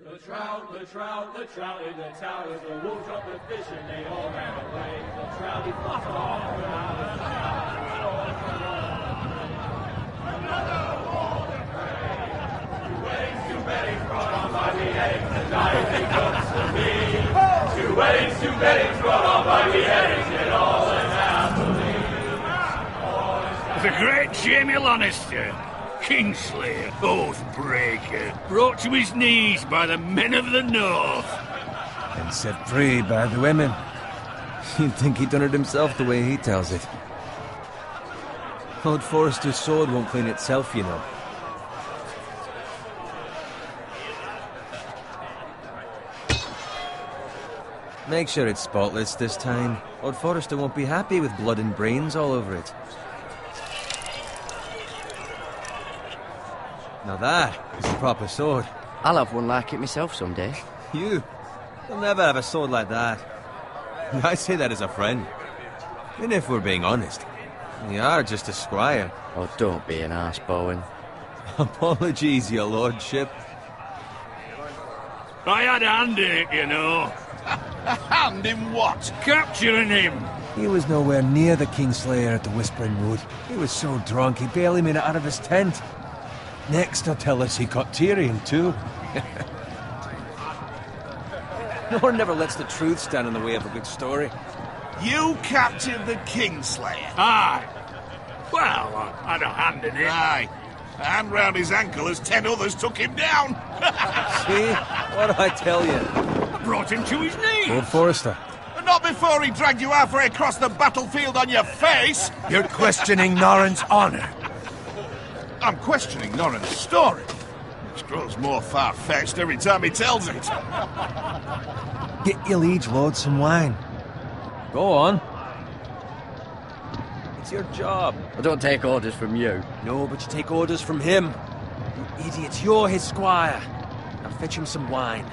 The trout in the towers, the wolves dropped the fish and they all ran away. The trout, he fought off another golden prey. Two weddings brought on by beheadings, and dieting cooks for me. Two weddings brought on by beheadings, and all in happily. The great Jamie Lannister, Kingslayer, Oathbreaker, brought to his knees by the men of the North. And set free by the women. You'd think he'd done it himself the way he tells it. Lord Forrester's sword won't clean itself, you know. Make sure it's spotless this time. Lord Forrester won't be happy with blood and brains all over it. Now that is a proper sword. I'll have one like it myself someday. You? You'll never have a sword like that. I say that as a friend. And if we're being honest, you are just a squire. Oh, don't be an arse, Bowen. Apologies, your lordship. I had a hand in it, you know. A hand in what? Capturing him. He was nowhere near the Kingslayer at the Whispering Wood. He was so drunk he barely made it out of his tent. Next, he'll tell us he caught Tyrion, too. Nor never lets the truth stand in the way of a good story. You captured the Kingslayer? Aye. Well, I had a hand in it. Aye. A hand round his ankle as 10 others took him down. See? What do I tell you? I brought him to his knees. Lord Forrester. Not before he dragged you halfway across the battlefield on your face. You're questioning Norrin's honor. I'm questioning Norrin's story, which grows more far-fetched every time he tells it. Get your liege lord some wine. Go on. It's your job. I don't take orders from you. No, but you take orders from him. You idiot, you're his squire. Now fetch him some wine.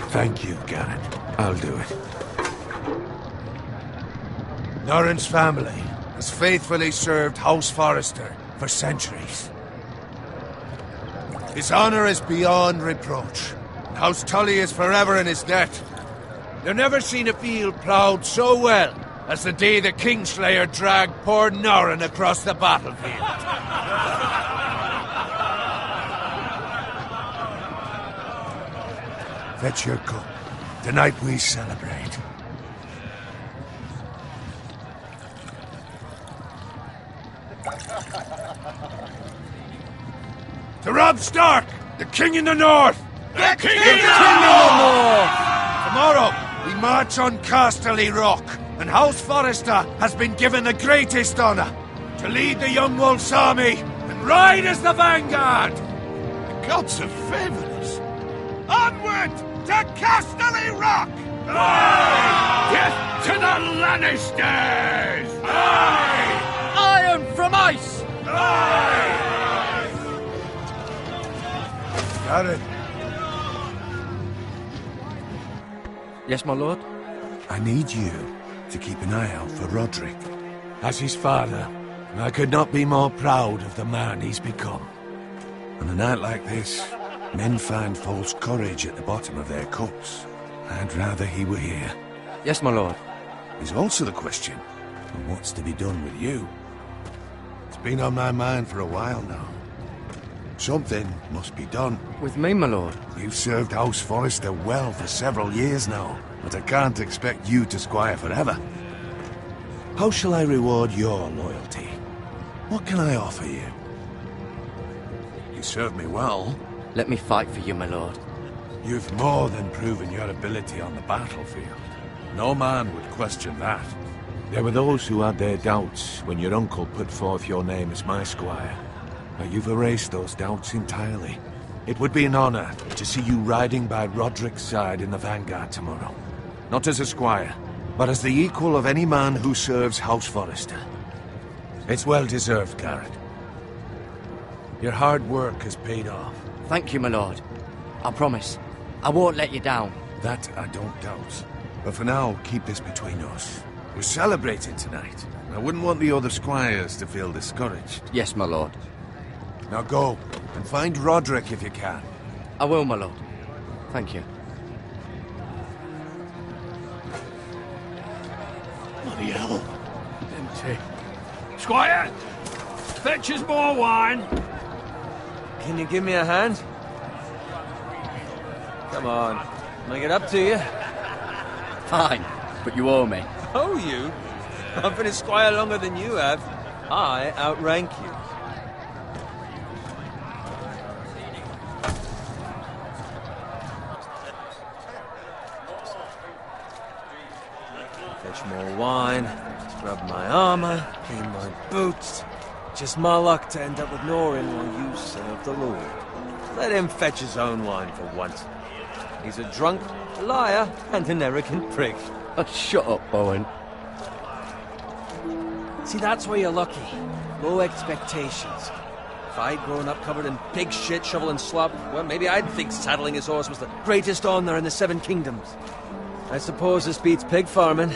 Thank you, Garrett. I'll do it. Norrin's family has faithfully served House Forrester for centuries. His honor is beyond reproach. House Tully is forever in his debt. They've never seen a field ploughed so well as the day the Kingslayer dragged poor Norrin across the battlefield. Fetch your cup. Tonight we celebrate. To Robb Stark, the King in the North! The King in the North! Tomorrow, we march on Casterly Rock, and House Forrester has been given the greatest honor to lead the Young Wolf's army and ride as the vanguard! The gods have favored us. Onward to Casterly Rock! Aye! Death to the Lannisters! Aye! Iron from ice! Aye! Garrett, Yes, my lord? I need you to keep an eye out for Roderick. As his father, I could not be more proud of the man he's become. On a night like this, men find false courage at the bottom of their cups. I'd rather he were here. Yes, my lord. There's also the question of what's to be done with you. It's been on my mind for a while now. Something must be done. With me, my lord? You've served House Forrester well for several years now, but I can't expect you to squire forever. How shall I reward your loyalty? What can I offer you? You served me well. Let me fight for you, my lord. You've more than proven your ability on the battlefield. No man would question that. There were those who had their doubts when your uncle put forth your name as my squire. But you've erased those doubts entirely. It would be an honor to see you riding by Roderick's side in the vanguard tomorrow. Not as a squire, but as the equal of any man who serves House Forrester. It's well deserved, Garrett. Your hard work has paid off. Thank you, my lord. I promise. I won't let you down. That I don't doubt. But for now, keep this between us. We're celebrating tonight. I wouldn't want the other squires to feel discouraged. Yes, my lord. Now go, and find Roderick if you can. I will, my lord. Thank you. Bloody hell. Empty. Squire! Fetch us more wine! Can you give me a hand? Come on. Make it up to you. Fine, but you owe me. Oh, you? I've been a squire longer than you have. I outrank you. Fetch more wine, scrub my armor, clean my boots. Just my luck to end up with Norin while you serve the Lord. Let him fetch his own wine for once. He's a drunk, a liar, and an arrogant prick. Oh, shut up, Bowen. See, that's where you're lucky. Low expectations. If I'd grown up covered in pig shit, shovel and slop, well, maybe I'd think saddling his horse was the greatest honor in the Seven Kingdoms. I suppose this beats pig farming.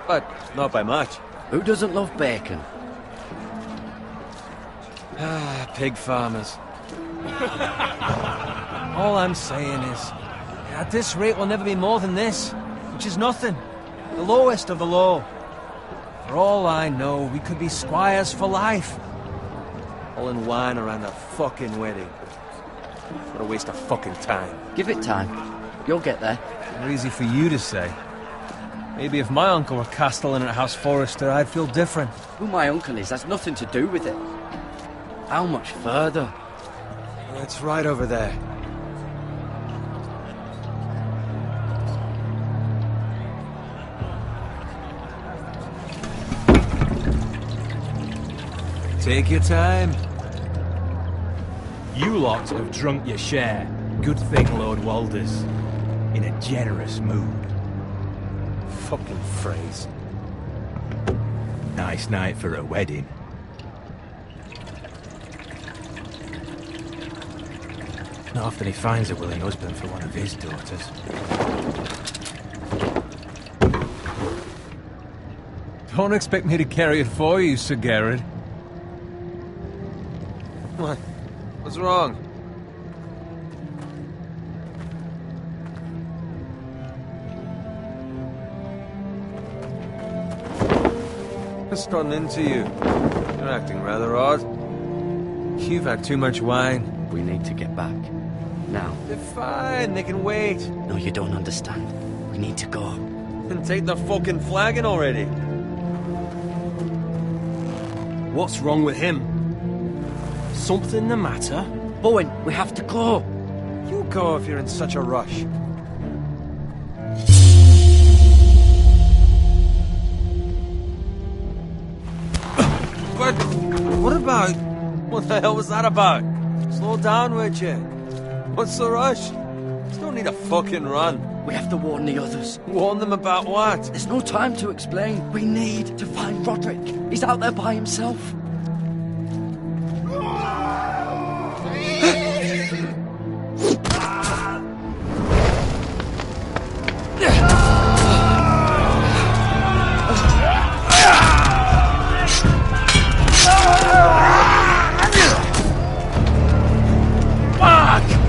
But not by much. Who doesn't love bacon? Ah, pig farmers. All I'm saying is, at this rate we'll never be more than this, which is nothing. The lowest of the low. For all I know, we could be squires for life. Pulling wine around a fucking wedding. What a waste of fucking time. Give it time. You'll get there. More easy for you to say. Maybe if my uncle were castellan at House Forrester, I'd feel different. Who my uncle is has nothing to do with it. How much further? It's right over there. Take your time. You lot have drunk your share. Good thing Lord Walder's in a generous mood. Fucking phrase. Nice night for a wedding. Not often he finds a willing husband for one of his daughters. Don't expect me to carry it for you, Sir Garrett. What? What's wrong? What's gotten into you? You're acting rather odd. You've had too much wine. We need to get back. Now. They're fine, they can wait. No, you don't understand. We need to go. Then take the fucking flagon already. What's wrong with him? Something the matter? Bowen, we have to go. You go if you're in such a rush. But what about... What the hell was that about? Slow down, would you? What's the rush? There's no need to fucking run. We have to warn the others. Warn them about what? There's no time to explain. We need to find Roderick. He's out there by himself.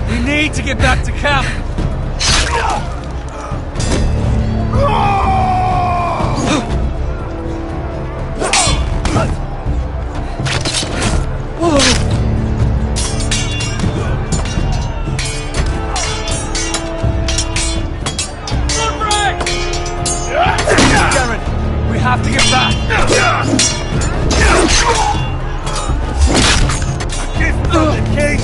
We need to get back to camp. Garen, we have to get back. Give them the king.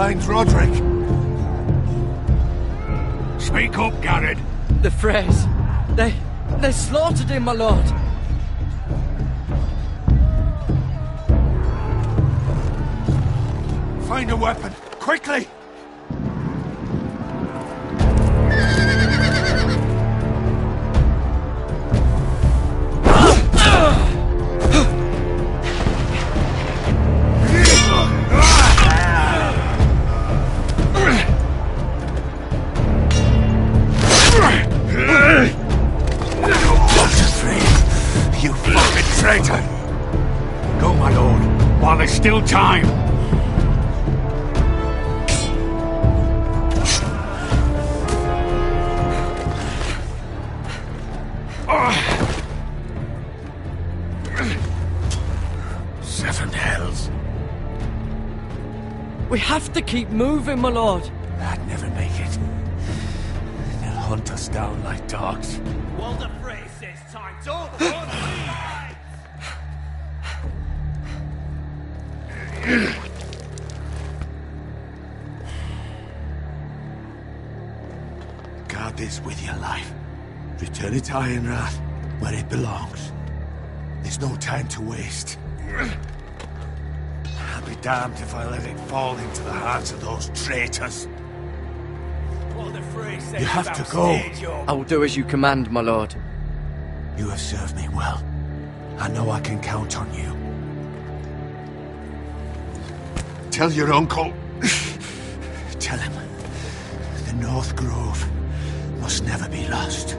find Roderick? Speak up, Garrett. The Freys. They slaughtered him, my lord. Find a weapon, quickly! You fucking traitor! Go, my lord, while there's still time. Seven hells. We have to keep moving, my lord. I'd never make it. They'll hunt us down like dogs. Walder Frey says time's over. Guard this with your life. Return it to Ironrath, where it belongs. There's no time to waste. I'll be damned if I let it fall into the hands of those traitors. Walder Frey says You have to about go. stage your I will do as you command, my lord. You have served me well. I know I can count on you. Tell your uncle. Tell him. The North Grove must never be lost.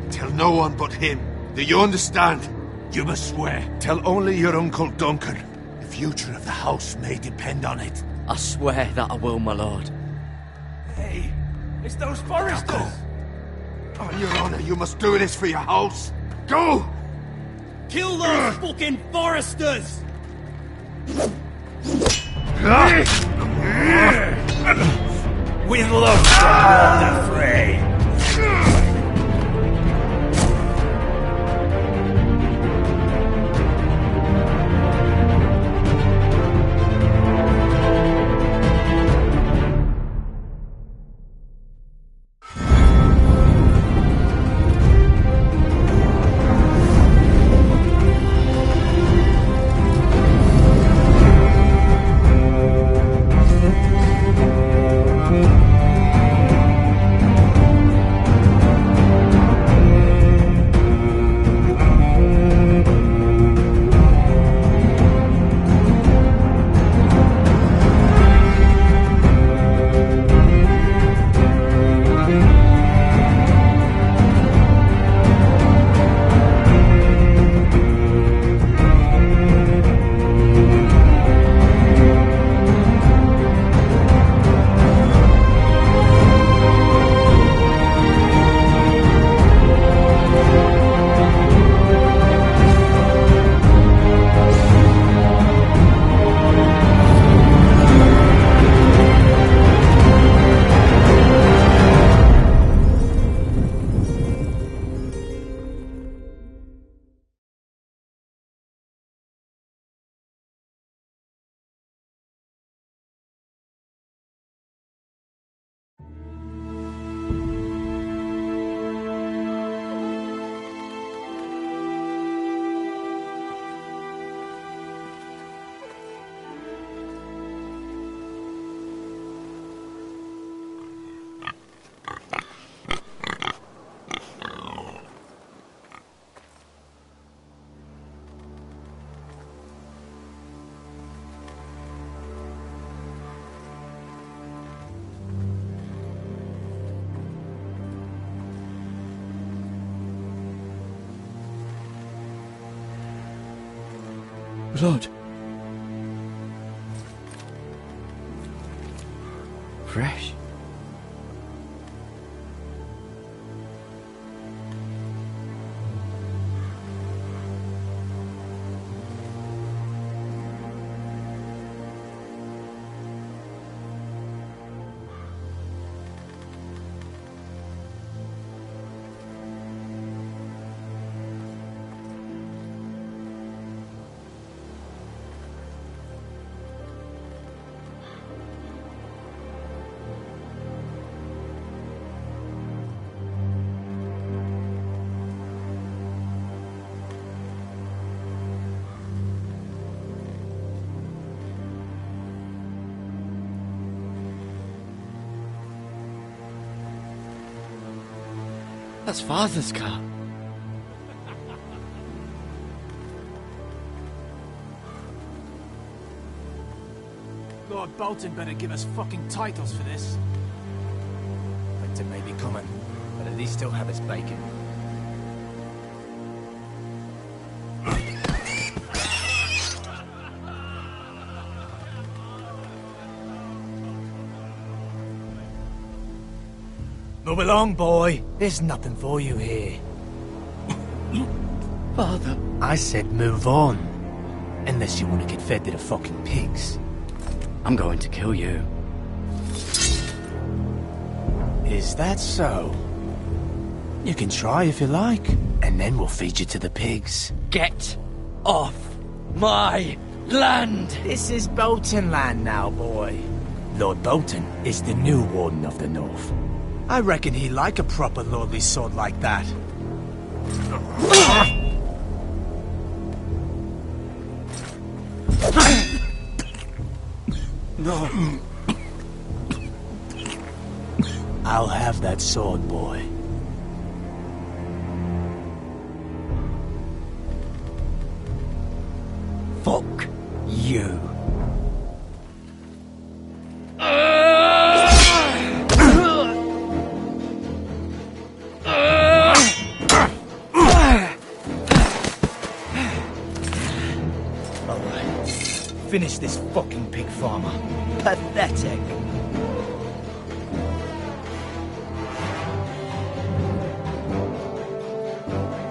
Tell no one but him. Do you understand? You must swear. Tell only your Uncle Duncan. The future of the house may depend on it. I swear that I will, my lord. Hey, it's those foresters. Go. On your honor, you must do this for your house. Go! Kill those fucking foresters. With love from Walder Frey. Lord. Fresh. That's Father's car. Lord Bolton better give us fucking titles for this. Winter may be coming, but at least still have his bacon. Move along, boy. There's nothing for you here. Father. I said move on. Unless you want to get fed to the fucking pigs. I'm going to kill you. Is that so? You can try if you like, and then we'll feed you to the pigs. Get off my land! This is Bolton land now, boy. Lord Bolton is the new Warden of the North. I reckon he like a proper lordly sword like that. No. I'll have that sword, boy. Fuck you. Finish this fucking pig farmer. Pathetic.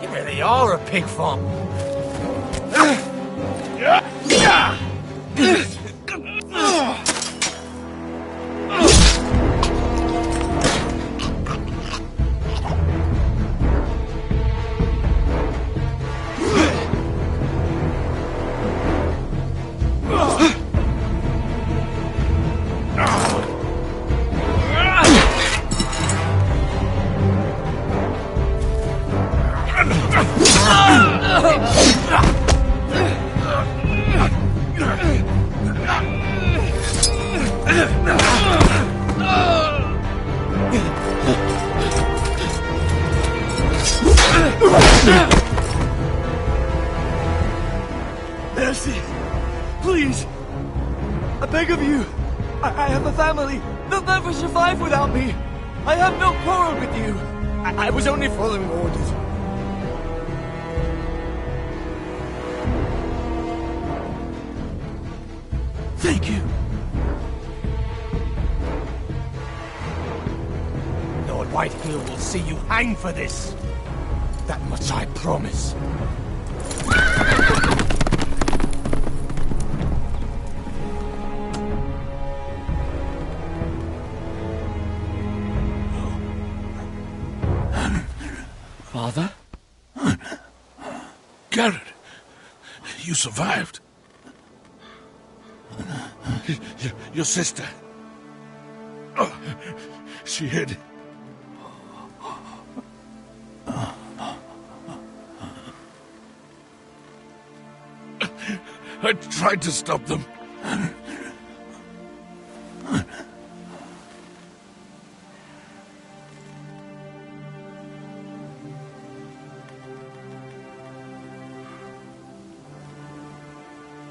You really are a pig farm. Mercy! Please! I beg of you! I have a family! They'll never survive without me! I have no quarrel with you! I was only following orders. Thank you! Lord Whitehill will see you hang for this. That much I promise. Father? Garrett, you survived. Your sister. Oh, she hid. I tried to stop them.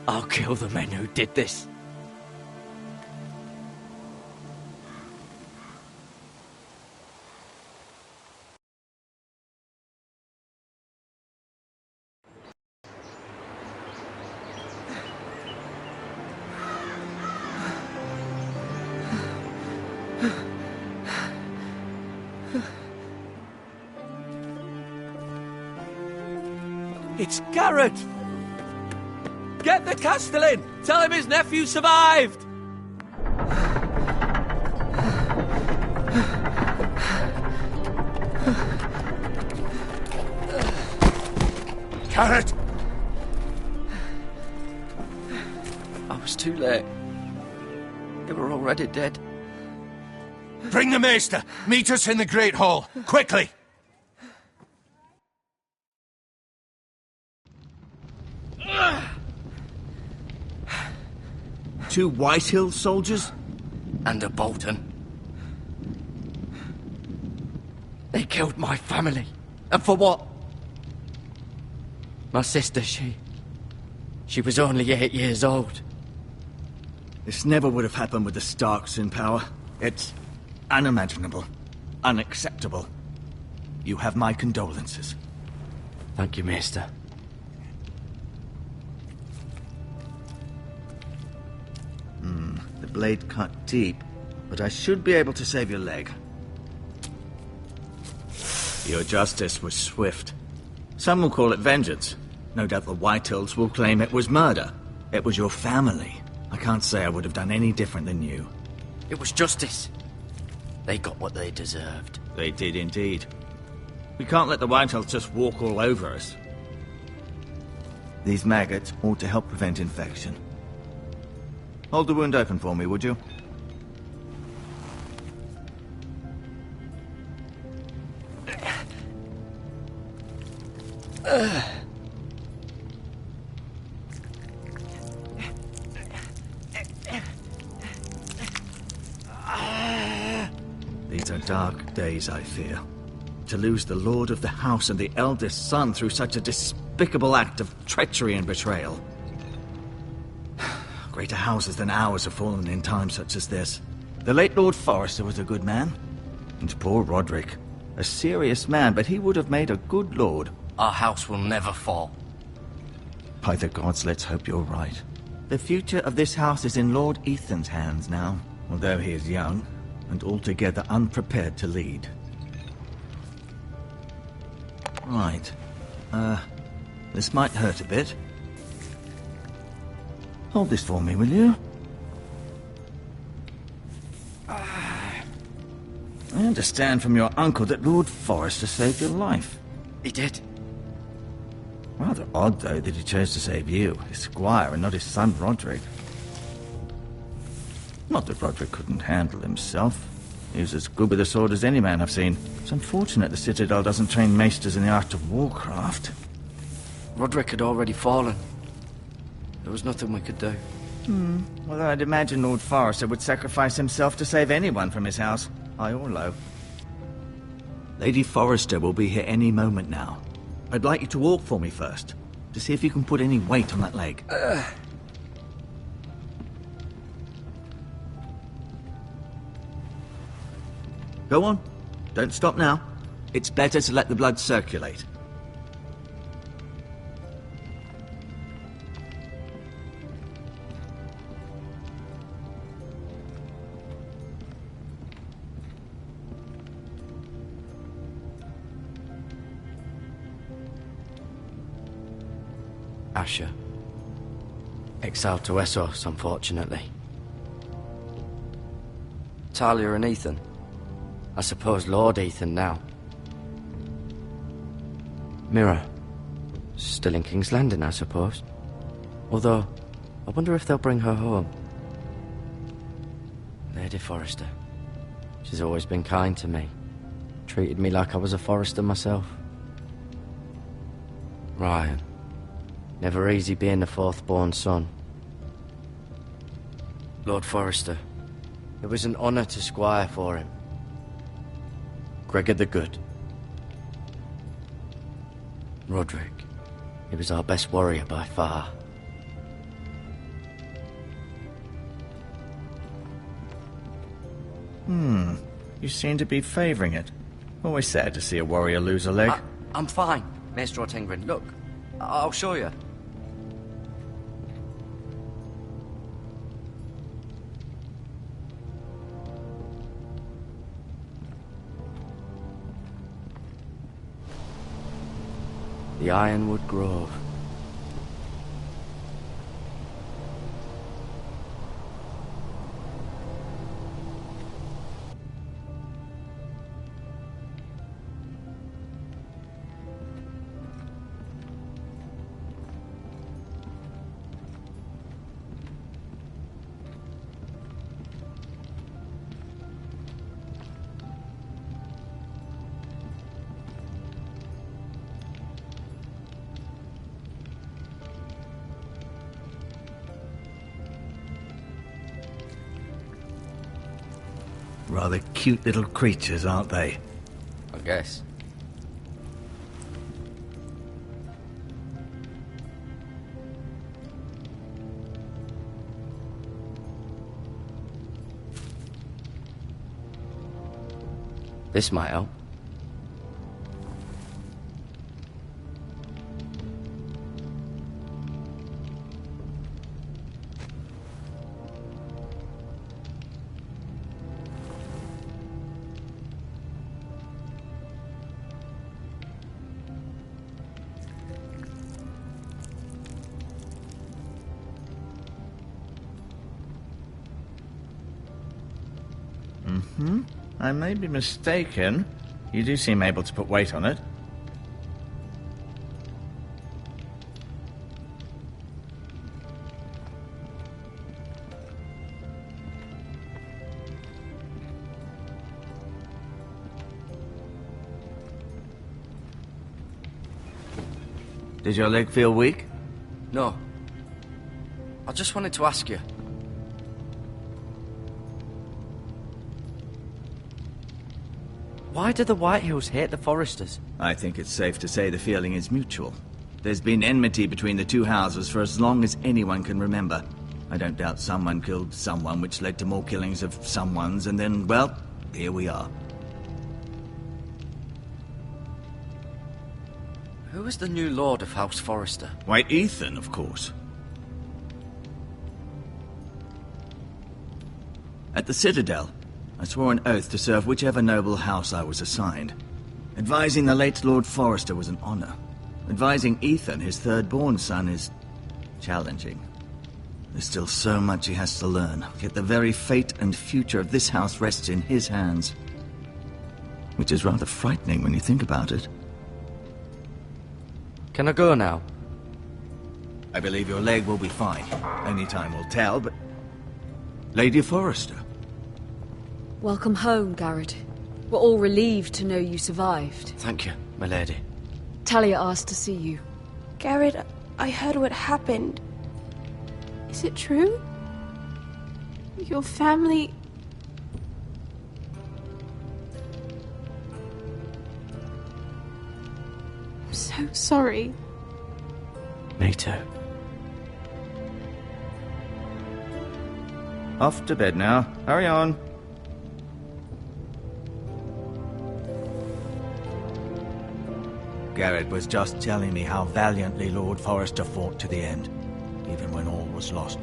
I'll kill the men who did this. It's Garrett! Get the Castellan! Tell him his nephew survived! Garrett! I was too late. They were already dead. Bring the Maester! Meet us in the Great Hall! Quickly! Two Whitehill soldiers? And a Bolton. They killed my family. And for what? My sister, she was only 8 years old. This never would have happened with the Starks in power. It's unimaginable. Unacceptable. You have my condolences. Thank you, Maester. The blade cut deep, but I should be able to save your leg. Your justice was swift. Some will call it vengeance. No doubt the Whitehills will claim it was murder. It was your family. I can't say I would have done any different than you. It was justice. They got what they deserved. They did indeed. We can't let the Whitehills just walk all over us. These maggots ought to help prevent infection. Hold the wound open for me, would you? These are dark days, I fear. To lose the lord of the house and the eldest son through such a despicable act of treachery and betrayal. Greater houses than ours have fallen in times such as this. The late Lord Forrester was a good man. And poor Roderick. A serious man, but he would have made a good lord. Our house will never fall. By the gods, let's hope you're right. The future of this house is in Lord Ethan's hands now, although he is young and altogether unprepared to lead. Right. This might hurt a bit. Hold this for me, will you? I understand from your uncle that Lord Forrester saved your life. He did. Rather odd, though, that he chose to save you, his squire, and not his son Roderick. Not that Roderick couldn't handle himself. He was as good with a sword as any man I've seen. It's unfortunate the Citadel doesn't train maesters in the art of warcraft. Roderick had already fallen. There was nothing we could do. Although I'd imagine Lord Forrester would sacrifice himself to save anyone from his house, high or low. Lady Forrester will be here any moment now. I'd like you to walk for me first, to see if you can put any weight on that leg. Go on. Don't stop now. It's better to let the blood circulate. Asher. Exiled to Essos, unfortunately. Talia and Ethan. I suppose Lord Ethan now. Mira. Still in King's Landing, I suppose. Although, I wonder if they'll bring her home. Lady Forrester. She's always been kind to me. Treated me like I was a Forrester myself. Ryan. Never easy being the fourth-born son. Lord Forrester. It was an honor to squire for him. Gregor the Good. Roderick. He was our best warrior by far. You seem to be favoring it. Always sad to see a warrior lose a leg. I'm fine, Maester Ortengrin. Look, I'll show you. The Ironwood Grove. Rather cute little creatures, aren't they? guess. This might help. I may be mistaken. You do seem able to put weight on it. Did your leg feel weak? No. I just wanted to ask you. Why do the Whitehills hate the Forresters? I think it's safe to say the feeling is mutual. There's been enmity between the two houses for as long as anyone can remember. I don't doubt someone killed someone, which led to more killings of someones, and then, well, here we are. Who is the new Lord of House Forrester? Why, Ethan, of course. At the Citadel, I swore an oath to serve whichever noble house I was assigned. Advising the late Lord Forrester was an honor. Advising Ethan, his third-born son, is challenging. There's still so much he has to learn, yet the very fate and future of this house rests in his hands. Which is rather frightening when you think about it. Can I go now? I believe your leg will be fine. Only time will tell, but... Lady Forrester. Welcome home, Garrett. We're all relieved to know you survived. Thank you, my lady. Talia asked to see you. Garrett, I heard what happened. Is it true? Your family... I'm so sorry. Me too. Off to bed now. Hurry on. Garrett was just telling me how valiantly Lord Forrester fought to the end, even when all was lost.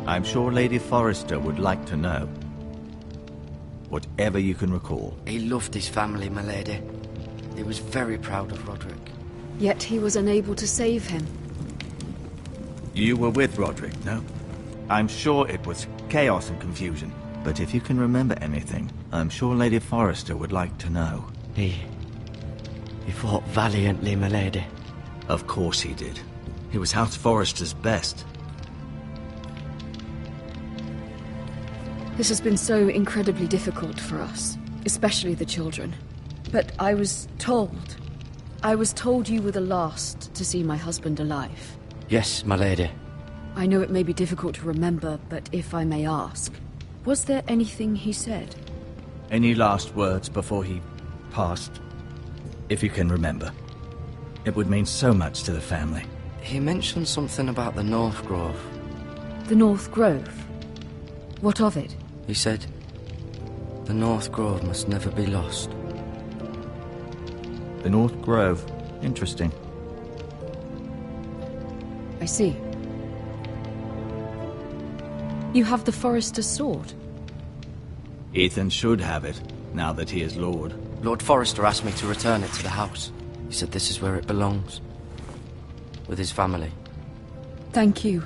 I'm sure Lady Forrester would like to know. Whatever you can recall. He loved his family, my lady. He was very proud of Roderick. Yet he was unable to save him. You were with Roderick, no? I'm sure it was chaos and confusion. But if you can remember anything, I'm sure Lady Forrester would like to know. He fought valiantly, my lady. Of course he did. He was House Forrester's best. This has been so incredibly difficult for us, especially the children. But I was told you were the last to see my husband alive. Yes, my lady. I know it may be difficult to remember, but if I may ask, was there anything he said? Any last words before he passed? If you can remember. It would mean so much to the family. He mentioned something about the North Grove. The North Grove? What of it? He said, the North Grove must never be lost. The North Grove. Interesting. I see. You have the Forrester's sword? Ethan should have it, now that he is Lord. Lord Forrester asked me to return it to the house. He said this is where it belongs. With his family. Thank you,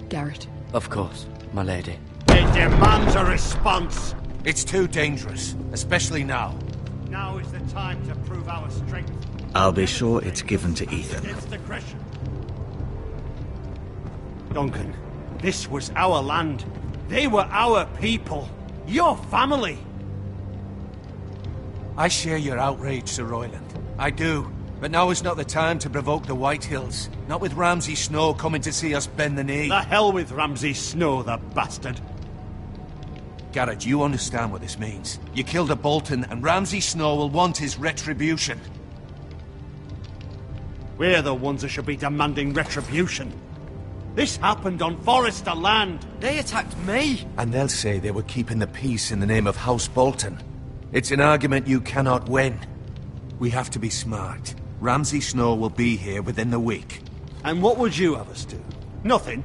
Garrett. Of course, my lady. It demands a response. It's too dangerous, especially now. Now is the time to prove our strength. I'll be sure it's given to Ethan. Against aggression. Duncan, this was our land. They were our people. Your family. I share your outrage, Sir Royland. I do. But now is not the time to provoke the Whitehills. Not with Ramsay Snow coming to see us bend the knee. The hell with Ramsay Snow, the bastard. Garrett, you understand what this means. You killed a Bolton, and Ramsay Snow will want his retribution. We're the ones that should be demanding retribution. This happened on Forrester land. They attacked me. And they'll say they were keeping the peace in the name of House Bolton. It's an argument you cannot win. We have to be smart. Ramsay Snow will be here within the week. And what would you have us do? Nothing.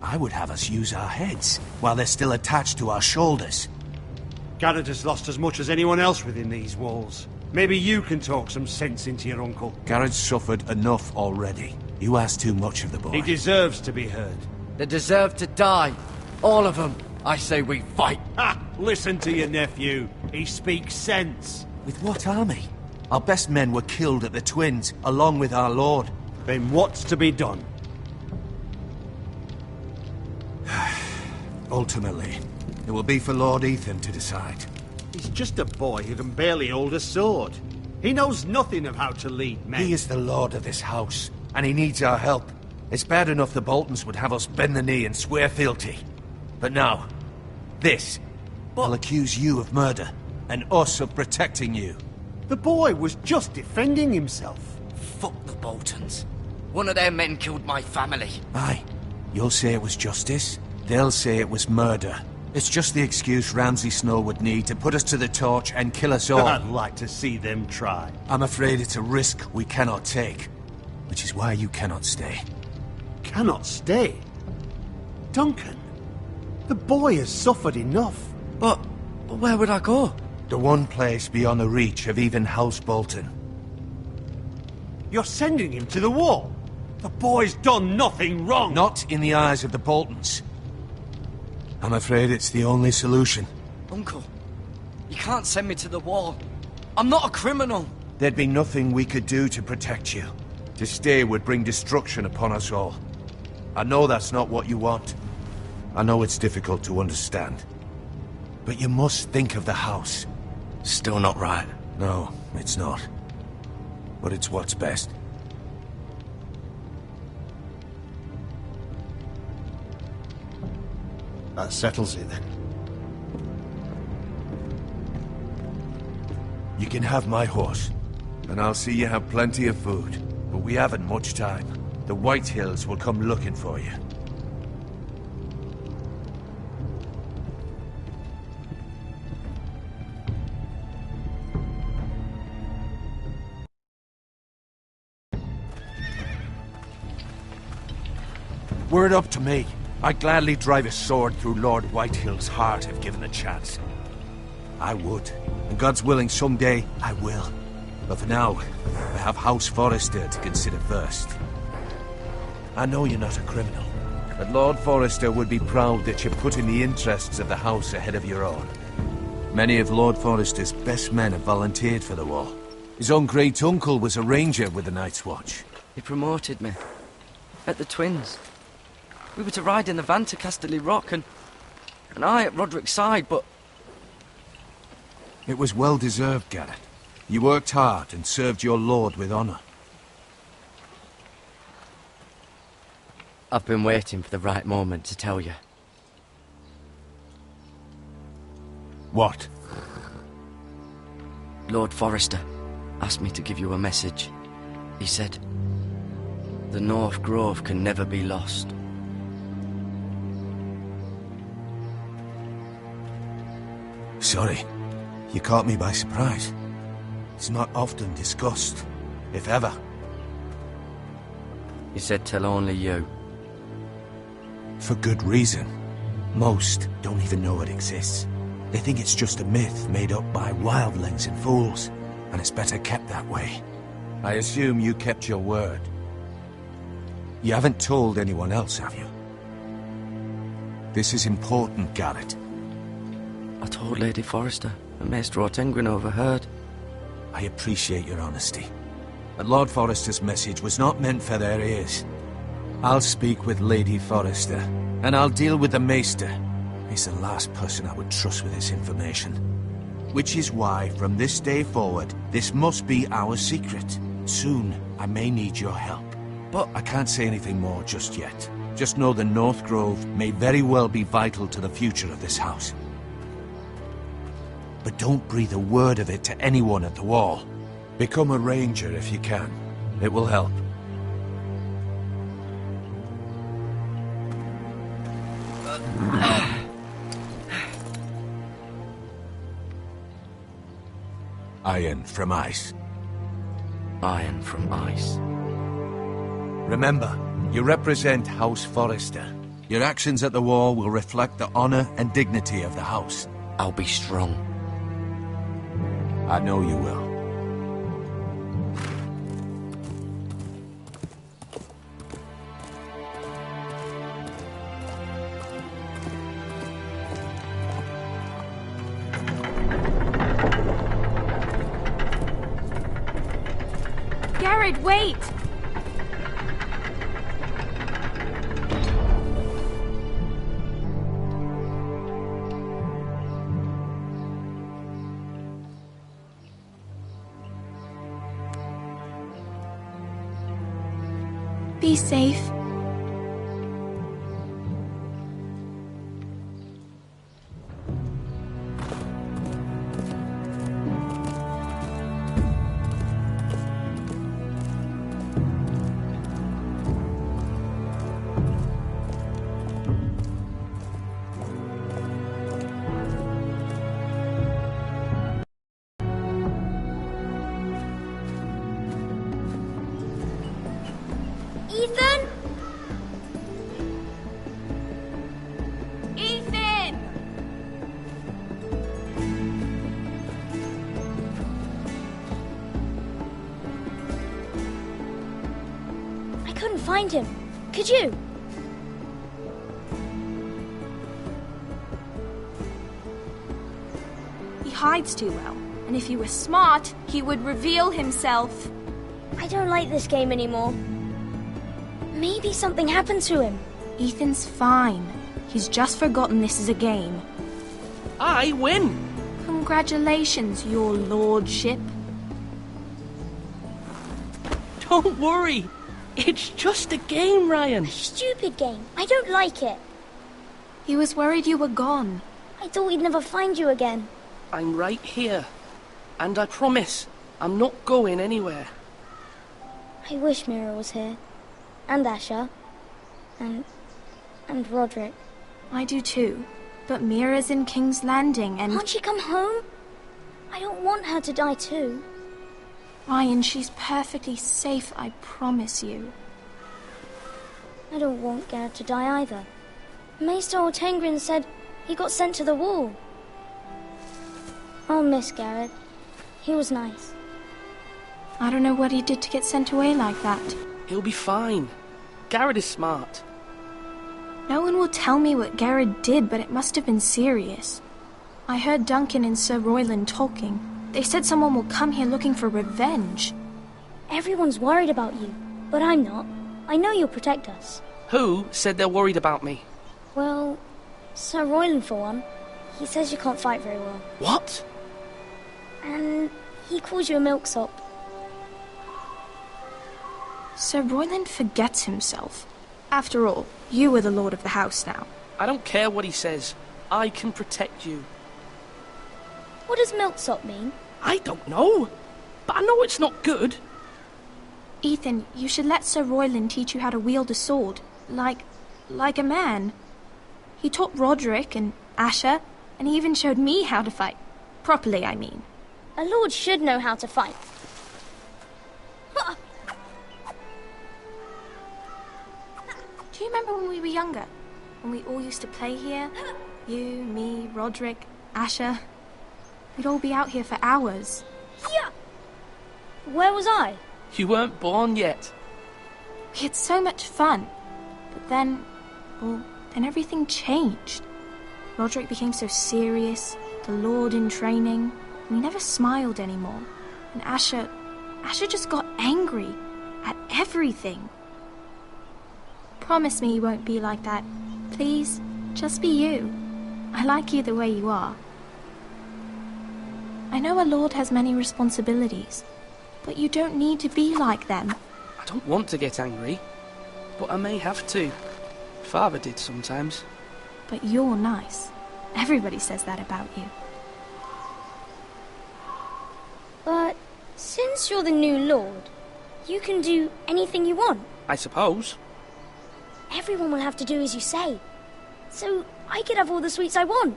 I would have us use our heads, while they're still attached to our shoulders. Garrett has lost as much as anyone else within these walls. Maybe you can talk some sense into your uncle. Garrett's suffered enough already. You ask too much of the boy. He deserves to be heard. They deserve to die. All of them. I say we fight. Ha! Listen to your nephew. He speaks sense. With what army? Our best men were killed at the Twins, along with our lord. Then what's to be done? Ultimately, it will be for Lord Ethan to decide. He's just a boy who can barely hold a sword. He knows nothing of how to lead men. He is the lord of this house, and he needs our help. It's bad enough the Boltons would have us bend the knee and swear fealty. But now, this will accuse you of murder, and us of protecting you. The boy was just defending himself. Fuck the Boltons. One of their men killed my family. Aye. You'll say it was justice. They'll say it was murder. It's just the excuse Ramsay Snow would need to put us to the torch and kill us all. I'd like to see them try. I'm afraid it's a risk we cannot take. Which is why you cannot stay. Cannot stay? Duncan, the boy has suffered enough. But where would I go? The one place beyond the reach of even House Bolton. You're sending him to the wall? The boy's done nothing wrong! Not in the eyes of the Boltons. I'm afraid it's the only solution. Uncle, you can't send me to the wall. I'm not a criminal. There'd be nothing we could do to protect you. To stay would bring destruction upon us all. I know that's not what you want. I know it's difficult to understand. But you must think of the house. Still not right. No, it's not. But it's what's best. That settles it, then. You can have my horse, and I'll see you have plenty of food. But we haven't much time. The White Hills will come looking for you. Were it up to me, I'd gladly drive a sword through Lord Whitehill's heart if given the chance. I would. And God's willing, someday I will. But for now, I have House Forrester to consider first. I know you're not a criminal, but Lord Forrester would be proud that you're putting the interests of the house ahead of your own. Many of Lord Forrester's best men have volunteered for the war. His own great-uncle was a ranger with the Night's Watch. He promoted me. At the Twins. We were to ride in the van to Casterly Rock, and I at Roderick's side, but... It was well deserved, Garrett. You worked hard and served your lord with honor. I've been waiting for the right moment to tell you. What? Lord Forrester asked me to give you a message. He said, the North Grove can never be lost. Sorry. You caught me by surprise. It's not often discussed, if ever. He said tell only you. For good reason. Most don't even know it exists. They think it's just a myth made up by wildlings and fools, and it's better kept that way. I assume you kept your word. You haven't told anyone else, have you? This is important, Garrett. I told Lady Forrester, and Maester Ortengryn overheard. I appreciate your honesty. But Lord Forrester's message was not meant for their ears. I'll speak with Lady Forrester, and I'll deal with the Maester. He's the last person I would trust with this information. Which is why, from this day forward, this must be our secret. Soon, I may need your help. But I can't say anything more just yet. Just know the North Grove may very well be vital to the future of this house. but don't breathe a word of it to anyone at the wall. Become a ranger if you can. It will help. Iron from ice. Iron from ice. Remember, you represent House Forrester. Your actions at the wall will reflect the honor and dignity of the house. I'll be strong. I know you will. Garrett, wait! Be safe. Ethan? Ethan! I couldn't find him. Could you? He hides too well, and if he were smart, he would reveal himself. I don't like this game anymore. Maybe something happened to him. Ethan's fine. He's just forgotten this is a game. I win! Congratulations, your lordship. Don't worry. It's just a game, Ryan. Stupid game. I don't like it. He was worried you were gone. I thought we'd never find you again. I'm right here. And I promise, I'm not going anywhere. I wish Mira was here. And Asher. And Roderick. I do too. But Mira's in King's Landing and... Can't she come home? I don't want her to die too. Ryan, she's perfectly safe, I promise you. I don't want Garrett to die either. Maester Ortengrin said he got sent to the wall. I'll miss Garrett. He was nice. I don't know what he did to get sent away like that. He'll be fine. Garrett is smart. No one will tell me what Garrett did, but it must have been serious. I heard Duncan and Sir Royland talking. They said someone will come here looking for revenge. Everyone's worried about you, but I'm not. I know you'll protect us. Who said they're worried about me? Well, Sir Royland for one. He says you can't fight very well. What? And he calls you a milksop. Sir Royland forgets himself. After all, you are the lord of the house now. I don't care what he says. I can protect you. What does milksop mean? I don't know. But I know it's not good. Ethan, you should let Sir Royland teach you how to wield a sword. Like a man. He taught Roderick and Asher, and he even showed me how to fight. Properly, I mean. A lord should know how to fight. Do you remember when we were younger? When we all used to play here? You, me, Roderick, Asher. We'd all be out here for hours. Yeah. Where was I? You weren't born yet. We had so much fun. But then everything changed. Roderick became so serious, the Lord in training, and he never smiled anymore. And Asher just got angry at everything. Promise me you won't be like that. Please, just be you. I like you the way you are. I know a lord has many responsibilities, but you don't need to be like them. I don't want to get angry, but I may have to. Father did sometimes. But you're nice. Everybody says that about you. since you're the new lord, you can do anything you want. I suppose. Everyone will have to do as you say. So I could have all the sweets I want.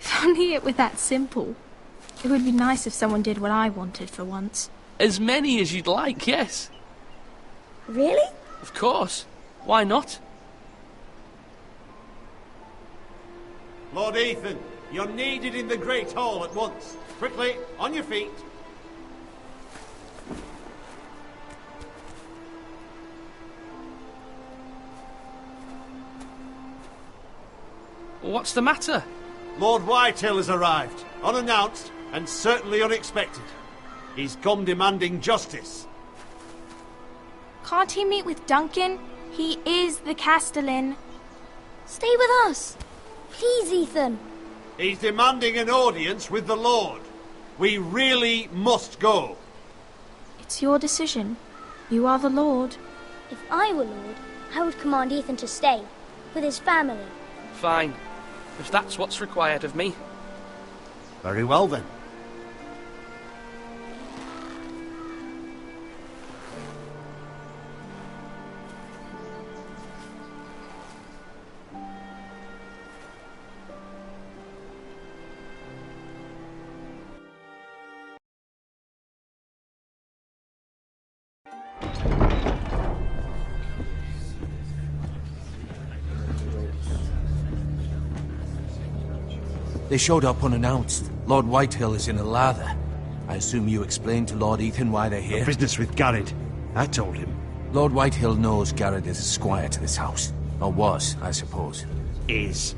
If only it were that simple. It would be nice if someone did what I wanted for once. As many as you'd like, yes. Really? Of course. Why not? Lord Ethan, you're needed in the Great Hall at once. Quickly, on your feet. What's the matter? Lord Whitehill has arrived, unannounced and certainly unexpected. He's come demanding justice. Can't he meet with Duncan? He is the Castellan. Stay with us. Please, Ethan. He's demanding an audience with the Lord. We really must go. It's your decision. You are the Lord. If I were Lord, I would command Ethan to stay, with his family. Fine. If that's what's required of me. Very well then. They showed up unannounced. Lord Whitehill is in a lather. I assume you explained to Lord Ethan why they're here? The business with Garrett. I told him. Lord Whitehill knows Garrett is a squire to this house. Or was, I suppose.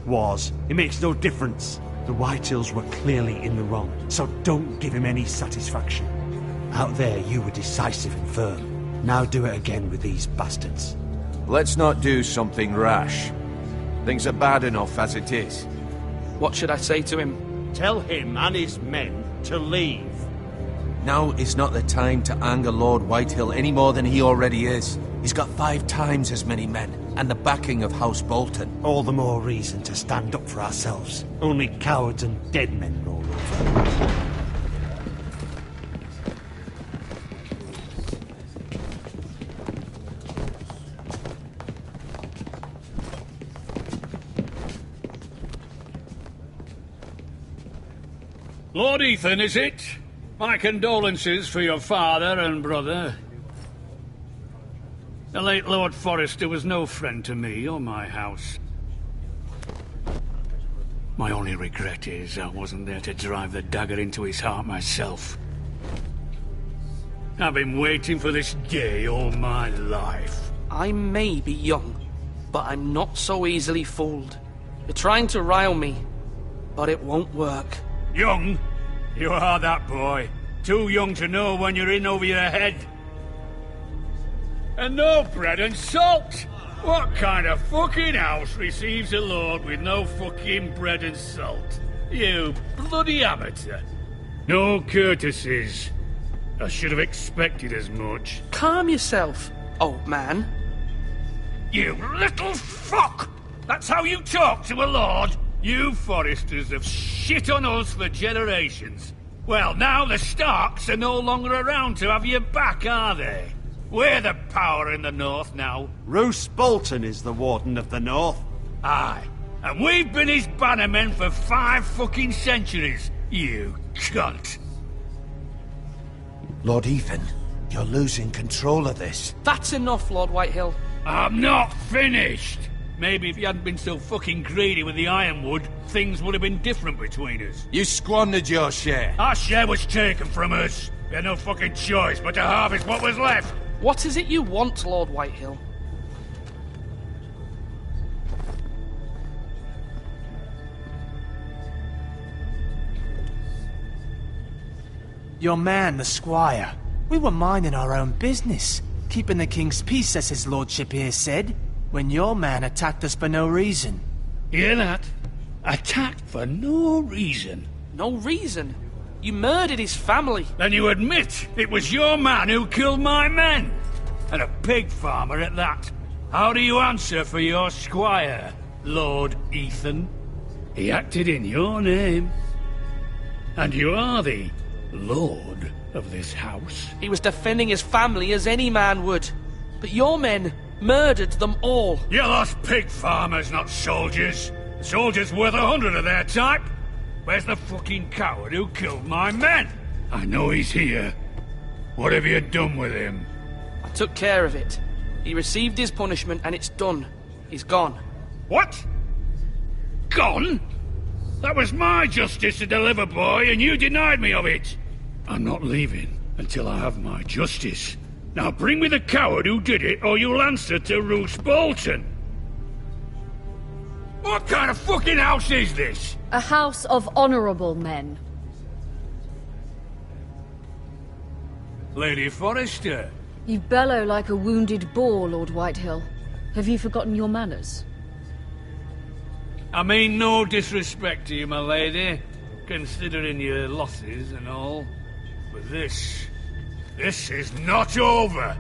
Was. It makes no difference. The Whitehills were clearly in the wrong, so don't give him any satisfaction. Out there, you were decisive and firm. Now do it again with these bastards. Let's not do something rash. Things are bad enough as it is. What should I say to him? Tell him and his men to leave. Now is not the time to anger Lord Whitehill any more than he already is. He's got 5 times as many men, and the backing of House Bolton. All the more reason to stand up for ourselves. Only cowards and dead men roll over. Lord Ethan, is it? My condolences for your father and brother. The late Lord Forrester was no friend to me or my house. My only regret is I wasn't there to drive the dagger into his heart myself. I've been waiting for this day all my life. I may be young, but I'm not so easily fooled. You're trying to rile me, but it won't work. Young? You are that boy. Too young to know when you're in over your head. And no bread and salt! What kind of fucking house receives a lord with no fucking bread and salt? You bloody amateur. No courtesies. I should have expected as much. Calm yourself, old man. You little fuck! That's how you talk to a lord? You Forresters have shit on us for generations. Well, now the Starks are no longer around to have your back, are they? We're the power in the north now. Roose Bolton is the Warden of the North. Aye, and we've been his bannermen for 5 fucking centuries, you cunt. Lord Ethan, you're losing control of this. That's enough, Lord Whitehill. I'm not finished! Maybe if you hadn't been so fucking greedy with the ironwood, things would have been different between us. You squandered your share. Our share was taken from us. We had no fucking choice but to harvest what was left. What is it you want, Lord Whitehill? Your man, the squire. We were minding our own business, keeping the king's peace, as his lordship here said, when your man attacked us for no reason. Hear that? Attacked for no reason. No reason? You murdered his family. Then you admit it was your man who killed my men. And a pig farmer at that. How do you answer for your squire, Lord Ethan? He acted in your name. And you are the Lord. of this house? He was defending his family as any man would. But your men murdered them all. You lost pig farmers, not soldiers. The soldiers worth 100 of their type. Where's the fucking coward who killed my men? I know he's here. What have you done with him? I took care of it. He received his punishment and it's done. He's gone. What? Gone? That was my justice to deliver, boy, and you denied me of it. I'm not leaving until I have my justice. Now bring me the coward who did it, or you'll answer to Roose Bolton. What kind of fucking house is this? A house of honorable men. Lady Forrester. You bellow like a wounded boar, Lord Whitehill. Have you forgotten your manners? I mean no disrespect to you, my lady, considering your losses and all. But this is not over.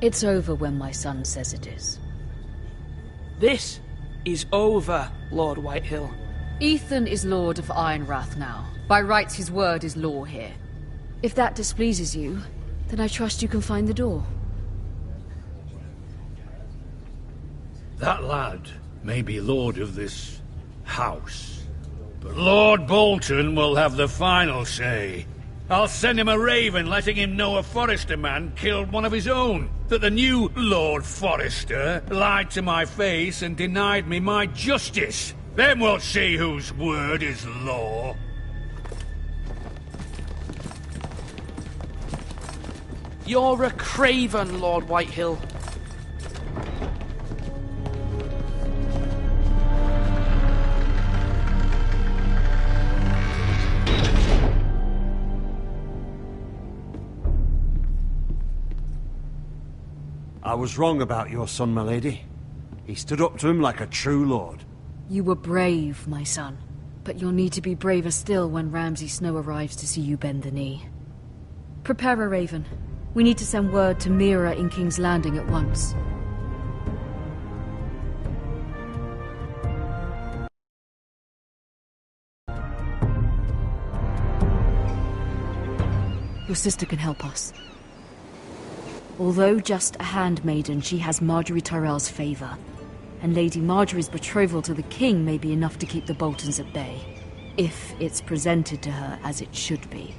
It's over when my son says it is. This is over, Lord Whitehill. Ethan is Lord of Ironrath now. By rights, his word is law here. If that displeases you, then I trust you can find the door. That lad may be lord of this house, but Lord Bolton will have the final say. I'll send him a raven letting him know a Forrester man killed one of his own, that the new Lord Forrester lied to my face and denied me my justice. Then we'll see whose word is law. You're a craven, Lord Whitehill. I was wrong about your son, my lady. He stood up to him like a true lord. You were brave, my son. But you'll need to be braver still when Ramsay Snow arrives to see you bend the knee. Prepare a raven. We need to send word to Mira in King's Landing at once. Your sister can help us. Although just a handmaiden, she has Marjorie Tyrell's favor. And Lady Marjorie's betrothal to the king may be enough to keep the Boltons at bay. If it's presented to her as it should be.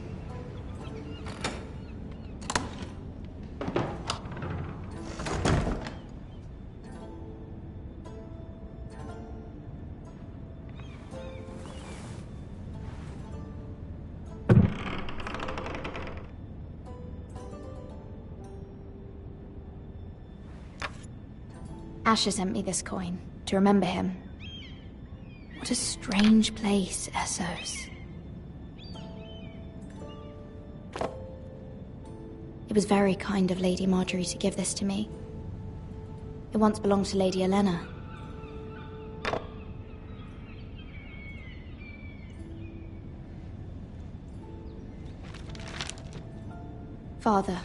Asher sent me this coin, to remember him. What a strange place, Essos. It was very kind of Lady Marjorie to give this to me. It once belonged to Lady Olenna. Father,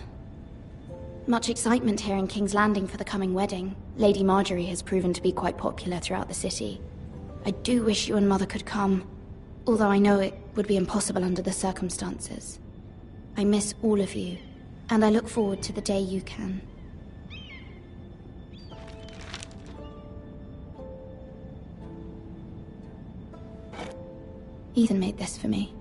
much excitement here in King's Landing for the coming wedding. Lady Marjorie has proven to be quite popular throughout the city. I do wish you and Mother could come, although I know it would be impossible under the circumstances. I miss all of you, and I look forward to the day you can. Ethan made this for me.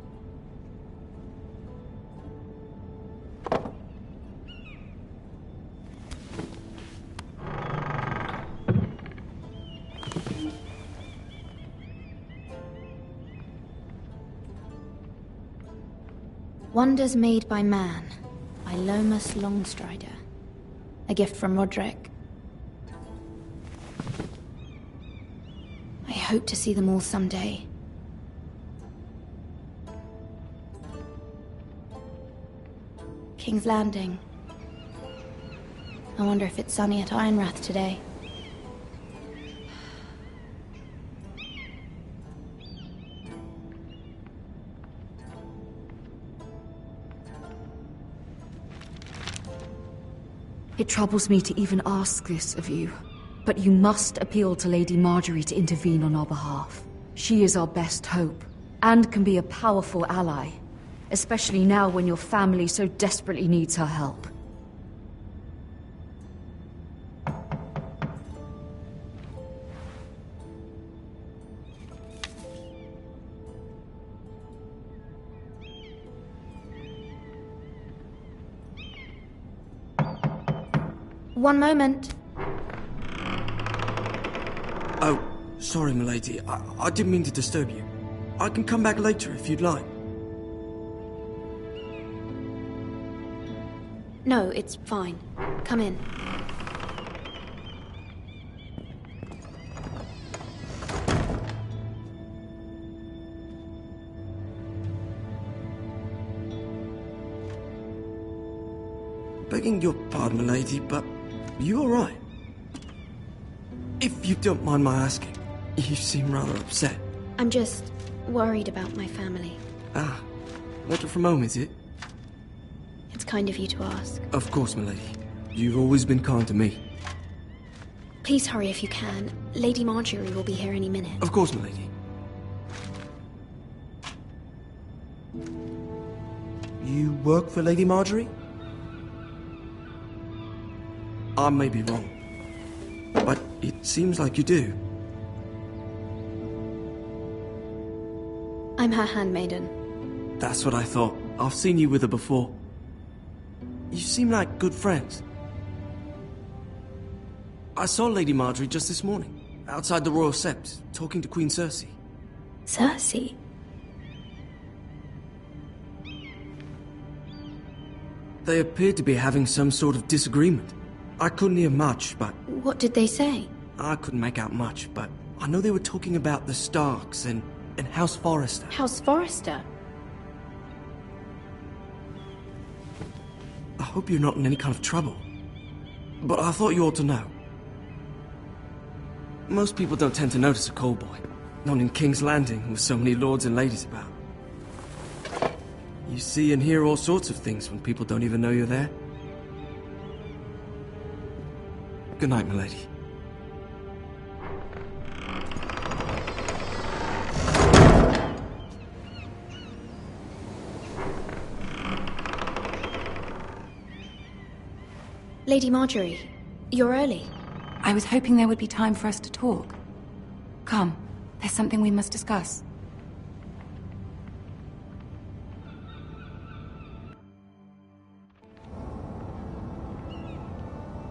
Wonders Made by Man, by Lomas Longstrider. A gift from Roderick. I hope to see them all someday. King's Landing. I wonder if it's sunny at Ironrath today. It troubles me to even ask this of you, but you must appeal to Lady Marjorie to intervene on our behalf. She is our best hope, and can be a powerful ally. especially now when your family so desperately needs her help. One moment. Oh, sorry, milady. I didn't mean to disturb you. I can come back later if you'd like. No, it's fine. Come in. Begging your pardon, milady, but you all right? If you don't mind my asking, you seem rather upset. I'm just worried about my family. Ah, water from home, is it? It's kind of you to ask. Of course, milady. You've always been kind to me. Please hurry if you can. Lady Marjorie will be here any minute. Of course, milady. You work for Lady Marjorie? I may be wrong, but it seems like you do. I'm her handmaiden. That's what I thought. I've seen you with her before. You seem like good friends. I saw Lady Marjorie just this morning, outside the Royal Sept, talking to Queen Cersei. Cersei? They appeared to be having some sort of disagreement. I couldn't hear much, but... What did they say? I couldn't make out much, but I know they were talking about the Starks and House Forrester. House Forrester? I hope you're not in any kind of trouble. But I thought you ought to know. Most people don't tend to notice a call boy. Not in King's Landing, with so many lords and ladies about. You see and hear all sorts of things when people don't even know you're there. Good night, milady. Lady Marjorie, you're early. I was hoping there would be time for us to talk. Come, there's something we must discuss.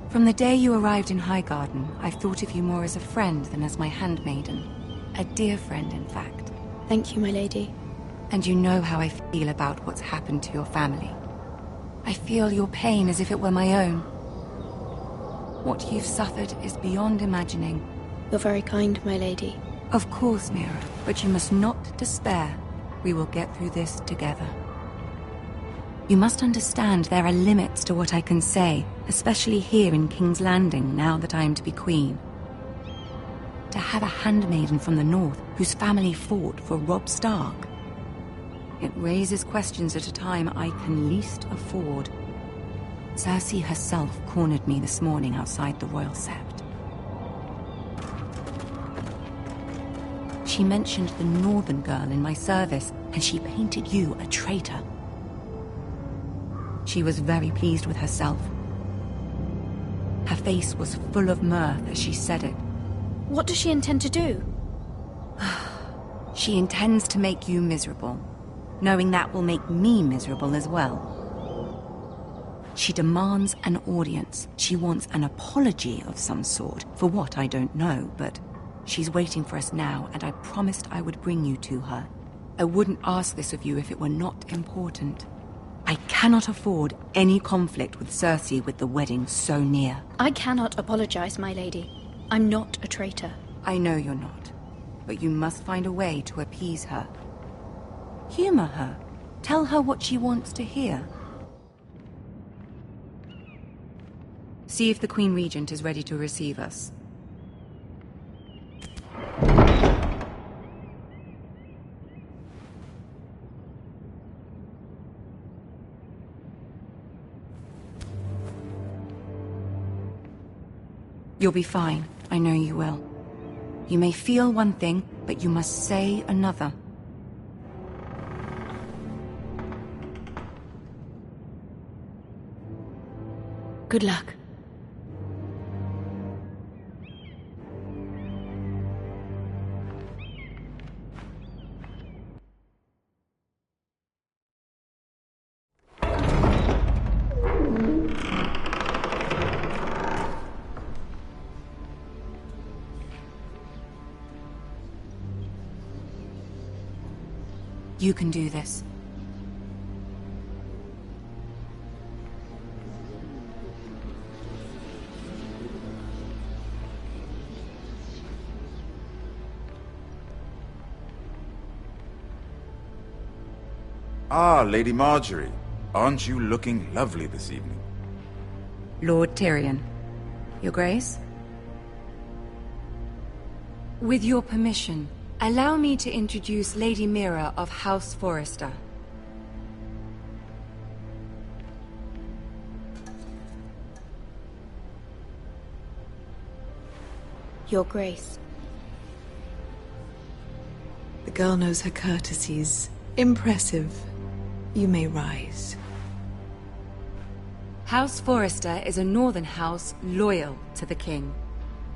From the day you arrived in Highgarden, I've thought of you more as a friend than as my handmaiden. A dear friend, in fact. Thank you, my lady. And you know how I feel about what's happened to your family. I feel your pain as if it were my own. What you've suffered is beyond imagining. You're very kind, my lady. Of course, Mira, but you must not despair. We will get through this together. You must understand there are limits to what I can say, especially here in King's Landing, now that I am to be queen. To have a handmaiden from the north whose family fought for Robb Stark. It raises questions at a time I can least afford. Cersei herself cornered me this morning outside the Royal Sept. She mentioned the northern girl in my service, and she painted you a traitor. She was very pleased with herself. Her face was full of mirth as she said it. What does she intend to do? She intends to make you miserable, knowing that will make me miserable as well. She demands an audience. She wants an apology of some sort, for what I don't know, but she's waiting for us now, and I promised I would bring you to her. I wouldn't ask this of you if it were not important. I cannot afford any conflict with Cersei with the wedding so near. I cannot apologize, my lady. I'm not a traitor. I know you're not, but you must find a way to appease her. Humor her. Tell her what she wants to hear. See if the Queen Regent is ready to receive us. You'll be fine. I know you will. You may feel one thing, but you must say another. Good luck. You can do this. Ah, Lady Marjorie. Aren't you looking lovely this evening? Lord Tyrion. Your Grace? With your permission, allow me to introduce Lady Mira of House Forrester. Your Grace. The girl knows her courtesies. Impressive. You may rise. House Forrester is a northern house loyal to the king.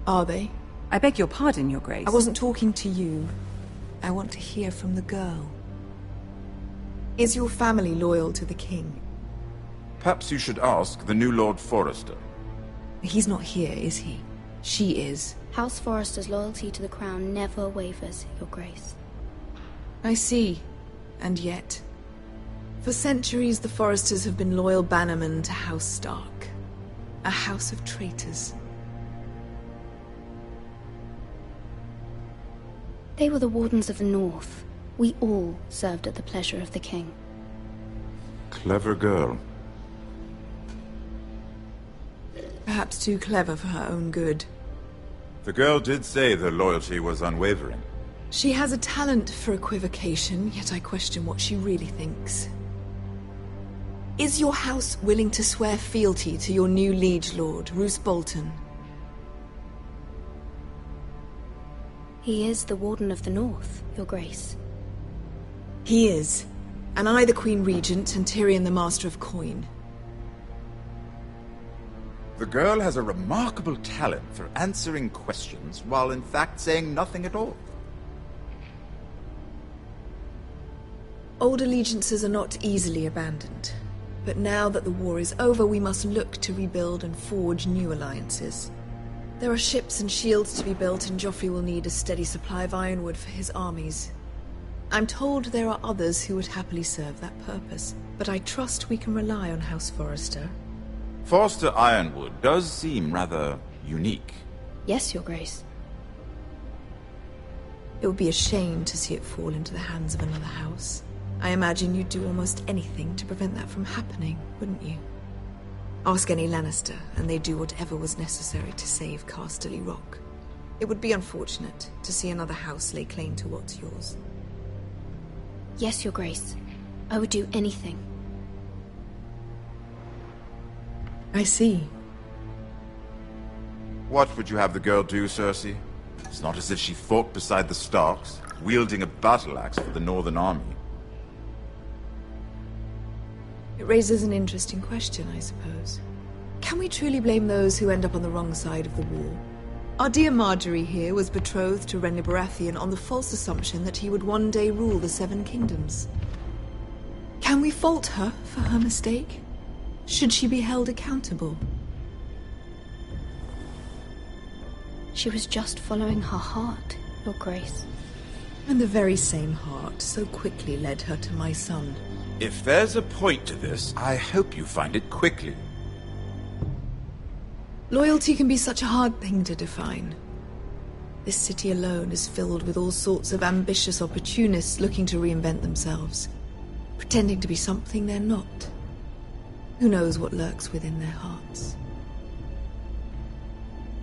Are they? I beg your pardon, Your Grace. I wasn't talking to you. I want to hear from the girl. Is your family loyal to the king? Perhaps you should ask the new Lord Forrester. He's not here, is he? She is. House Forrester's loyalty to the crown never wavers, Your Grace. I see. And yet, for centuries the Forresters have been loyal bannermen to House Stark. A house of traitors. They were the Wardens of the North. We all served at the pleasure of the king. Clever girl. Perhaps too clever for her own good. The girl did say their loyalty was unwavering. She has a talent for equivocation, yet I question what she really thinks. Is your house willing to swear fealty to your new liege lord, Roose Bolton? He is the Warden of the North, Your Grace. He is. And I the Queen Regent, and Tyrion the Master of Coin. The girl has a remarkable talent for answering questions while in fact saying nothing at all. Old allegiances are not easily abandoned. But now that the war is over, we must look to rebuild and forge new alliances. There are ships and shields to be built, and Joffrey will need a steady supply of ironwood for his armies. I'm told there are others who would happily serve that purpose, but I trust we can rely on House Forrester. Forster Ironwood does seem rather unique. Yes, Your Grace. It would be a shame to see it fall into the hands of another house. I imagine you'd do almost anything to prevent that from happening, wouldn't you? Ask any Lannister, and they'd do whatever was necessary to save Casterly Rock. It would be unfortunate to see another house lay claim to what's yours. Yes, Your Grace. I would do anything. I see. What would you have the girl do, Cersei? It's not as if she fought beside the Starks, wielding a battle axe for the Northern Army. It raises an interesting question, I suppose. Can we truly blame those who end up on the wrong side of the war? Our dear Marjorie here was betrothed to Renly Baratheon on the false assumption that he would one day rule the Seven Kingdoms. Can we fault her for her mistake? Should she be held accountable? She was just following her heart, Your Grace. And the very same heart so quickly led her to my son. If there's a point to this, I hope you find it quickly. Loyalty can be such a hard thing to define. This city alone is filled with all sorts of ambitious opportunists looking to reinvent themselves, pretending to be something they're not. Who knows what lurks within their hearts?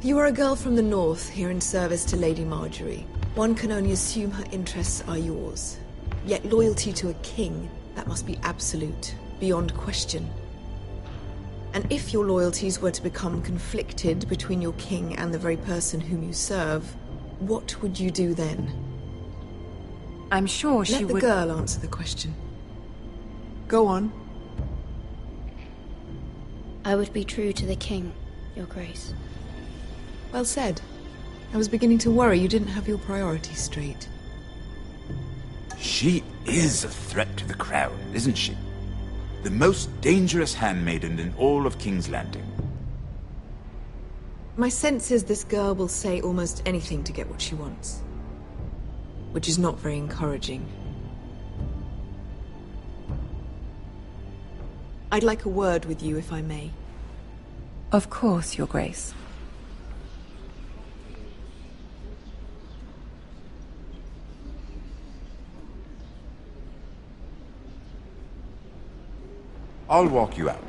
You are a girl from the north, here in service to Lady Marjorie. One can only assume her interests are yours. Yet loyalty to a king, that must be absolute, beyond question. And if your loyalties were to become conflicted between your king and the very person whom you serve, what would you do then? I'm sure she would... Let the girl answer the question. Go on. I would be true to the king, Your Grace. Well said. I was beginning to worry you didn't have your priorities straight. She is a threat to the crown, isn't she? The most dangerous handmaiden in all of King's Landing. My sense is this girl will say almost anything to get what she wants. Which is not very encouraging. I'd like a word with you, if I may. Of course, Your Grace. I'll walk you out.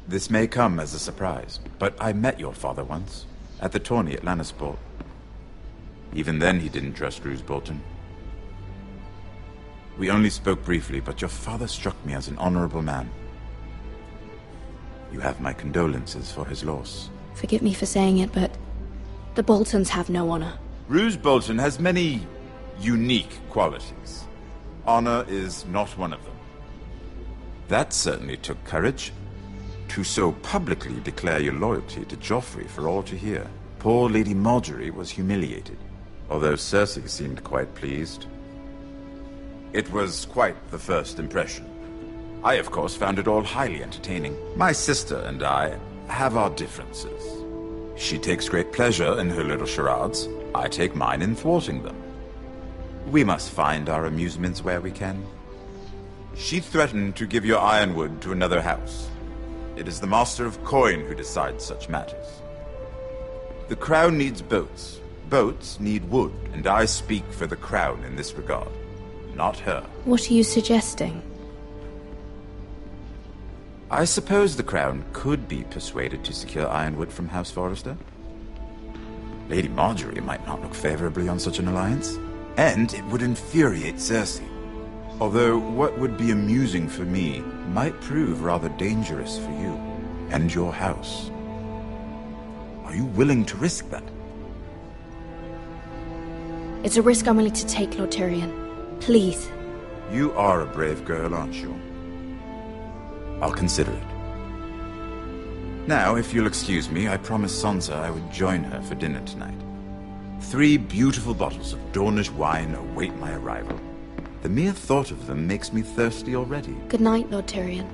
This may come as a surprise, but I met your father once, at the tourney at Lannisport. Even then he didn't trust Roose Bolton. We only spoke briefly, but your father struck me as an honorable man. You have my condolences for his loss. Forgive me for saying it, but the Boltons have no honor. Roose Bolton has many unique qualities. Honor is not one of them. That certainly took courage. To so publicly declare your loyalty to Joffrey for all to hear. Poor Lady Margaery was humiliated, although Cersei seemed quite pleased. It was quite the first impression. I, of course, found it all highly entertaining. My sister and I have our differences. She takes great pleasure in her little charades. I take mine in thwarting them. We must find our amusements where we can. She threatened to give your ironwood to another house. It is the Master of Coin who decides such matters. The Crown needs boats. Boats need wood, and I speak for the Crown in this regard. Not her. What are you suggesting? I suppose the Crown could be persuaded to secure ironwood from House Forrester. Lady Margaery might not look favorably on such an alliance, and it would infuriate Cersei. Although what would be amusing for me might prove rather dangerous for you and your house. Are you willing to risk that? It's a risk I'm willing to take, Lord Tyrion. Please. You are a brave girl, aren't you? I'll consider it. Now, if you'll excuse me, I promised Sansa I would join her for dinner tonight. 3 beautiful bottles of Dornish wine await my arrival. The mere thought of them makes me thirsty already. Good night, Lord Tyrion.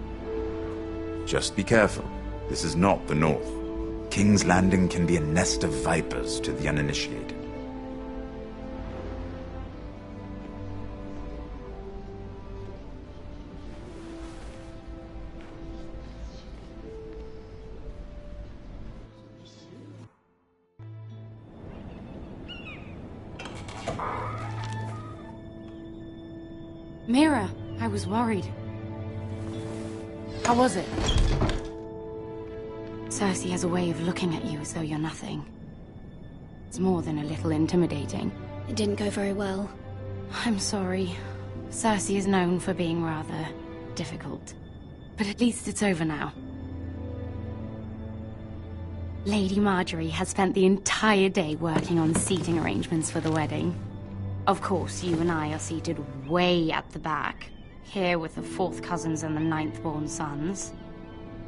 Just be careful. This is not the North. King's Landing can be a nest of vipers to the uninitiated. Mira, I was worried. How was it? Cersei has a way of looking at you as though you're nothing. It's more than a little intimidating. It didn't go very well. I'm sorry. Cersei is known for being rather difficult. But at least it's over now. Lady Margaery has spent the entire day working on seating arrangements for the wedding. Of course, you and I are seated way at the back, here with the 4th cousins and the 9th-born sons.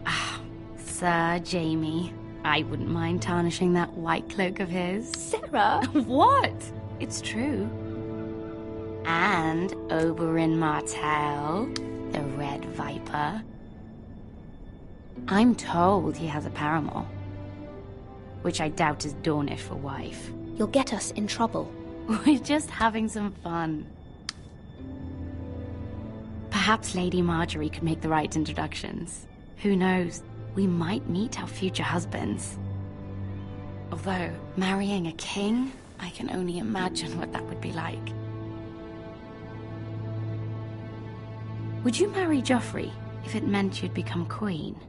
Ah, Sir Jaime. I wouldn't mind tarnishing that white cloak of his. Sarah! What? It's true. And Oberyn Martell, the Red Viper. I'm told he has a paramour, which I doubt is Dornish for wife. You'll get us in trouble. We're just having some fun. Perhaps Lady Margaery could make the right introductions. Who knows? We might meet our future husbands. Although, marrying a king, I can only imagine what that would be like. Would you marry Joffrey if it meant you'd become queen?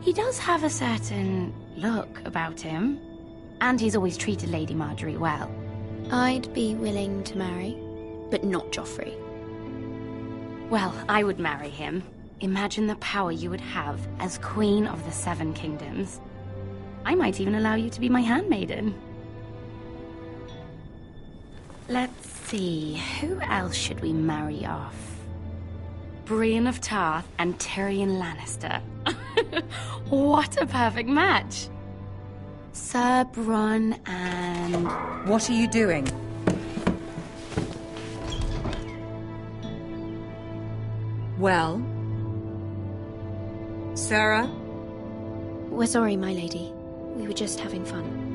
He does have a certain look about him. And he's always treated Lady Margaery well. I'd be willing to marry, but not Joffrey. Well, I would marry him. Imagine the power you would have as Queen of the 7 Kingdoms. I might even allow you to be my handmaiden. Let's see, who else should we marry off? Brienne of Tarth and Tyrion Lannister. What a perfect match. Sir Bronn and... What are you doing? Well? Sarah? We're sorry, my lady. We were just having fun.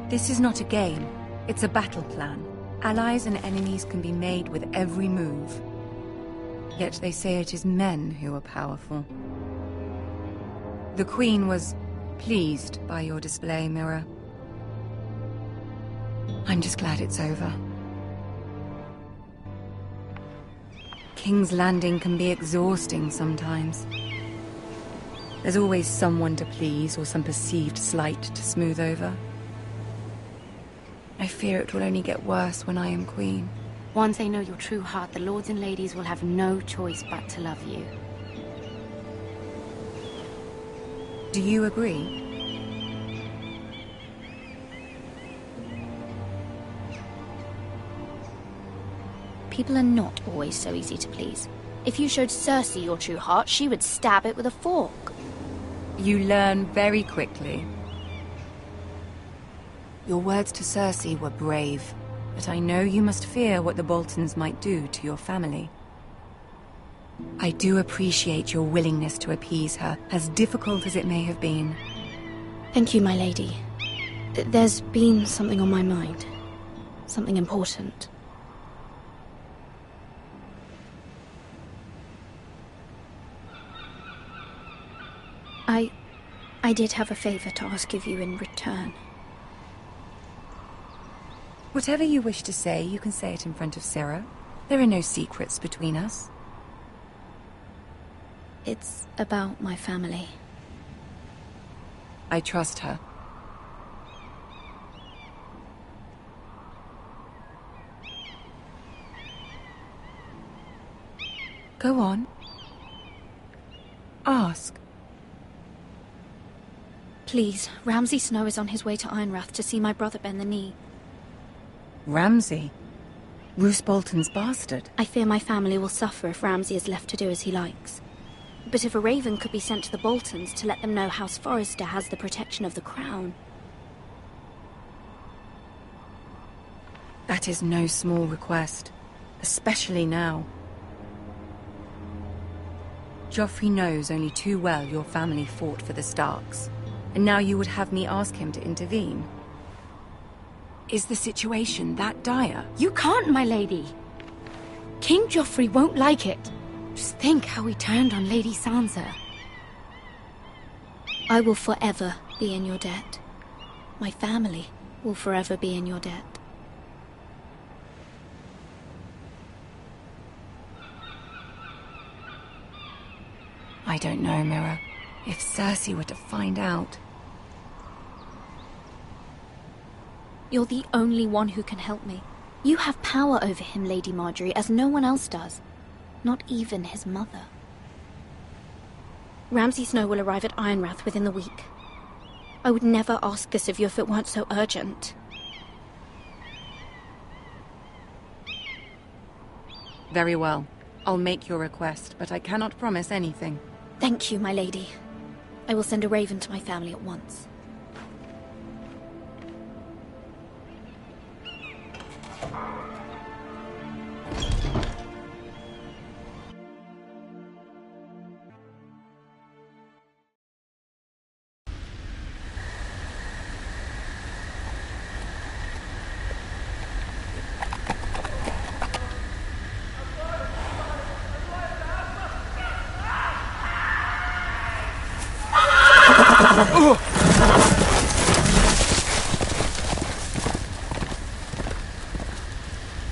This is not a game. It's a battle plan. Allies and enemies can be made with every move. Yet they say it is men who are powerful. The Queen was pleased by your display, Mira. I'm just glad it's over. King's Landing can be exhausting sometimes. There's always someone to please or some perceived slight to smooth over. I fear it will only get worse when I am queen. Once they know your true heart, the lords and ladies will have no choice but to love you. Do you agree? People are not always so easy to please. If you showed Cersei your true heart, she would stab it with a fork. You learn very quickly. Your words to Cersei were brave, but I know you must fear what the Boltons might do to your family. I do appreciate your willingness to appease her, as difficult as it may have been. Thank you, my lady. There's been something on my mind. Something important. I did have a favor to ask of you in return. Whatever you wish to say, you can say it in front of Sarah. There are no secrets between us. It's about my family. I trust her. Go on. Ask. Please, Ramsay Snow is on his way to Ironrath to see my brother bend the knee. Ramsay? Roose Bolton's bastard? I fear my family will suffer if Ramsay is left to do as he likes. But if a raven could be sent to the Boltons to let them know House Forrester has the protection of the crown... That is no small request, especially now. Joffrey knows only too well your family fought for the Starks, and now you would have me ask him to intervene. Is the situation that dire? You can't, my lady. King Joffrey won't like it. Just think how he turned on Lady Sansa. I will forever be in your debt. My family will forever be in your debt. I don't know, Mira. If Cersei were to find out... You're the only one who can help me. You have power over him, Lady Marjorie, as no one else does. Not even his mother. Ramsay Snow will arrive at Ironrath within the week. I would never ask this of you if it weren't so urgent. Very well. I'll make your request, but I cannot promise anything. Thank you, my lady. I will send a raven to my family at once.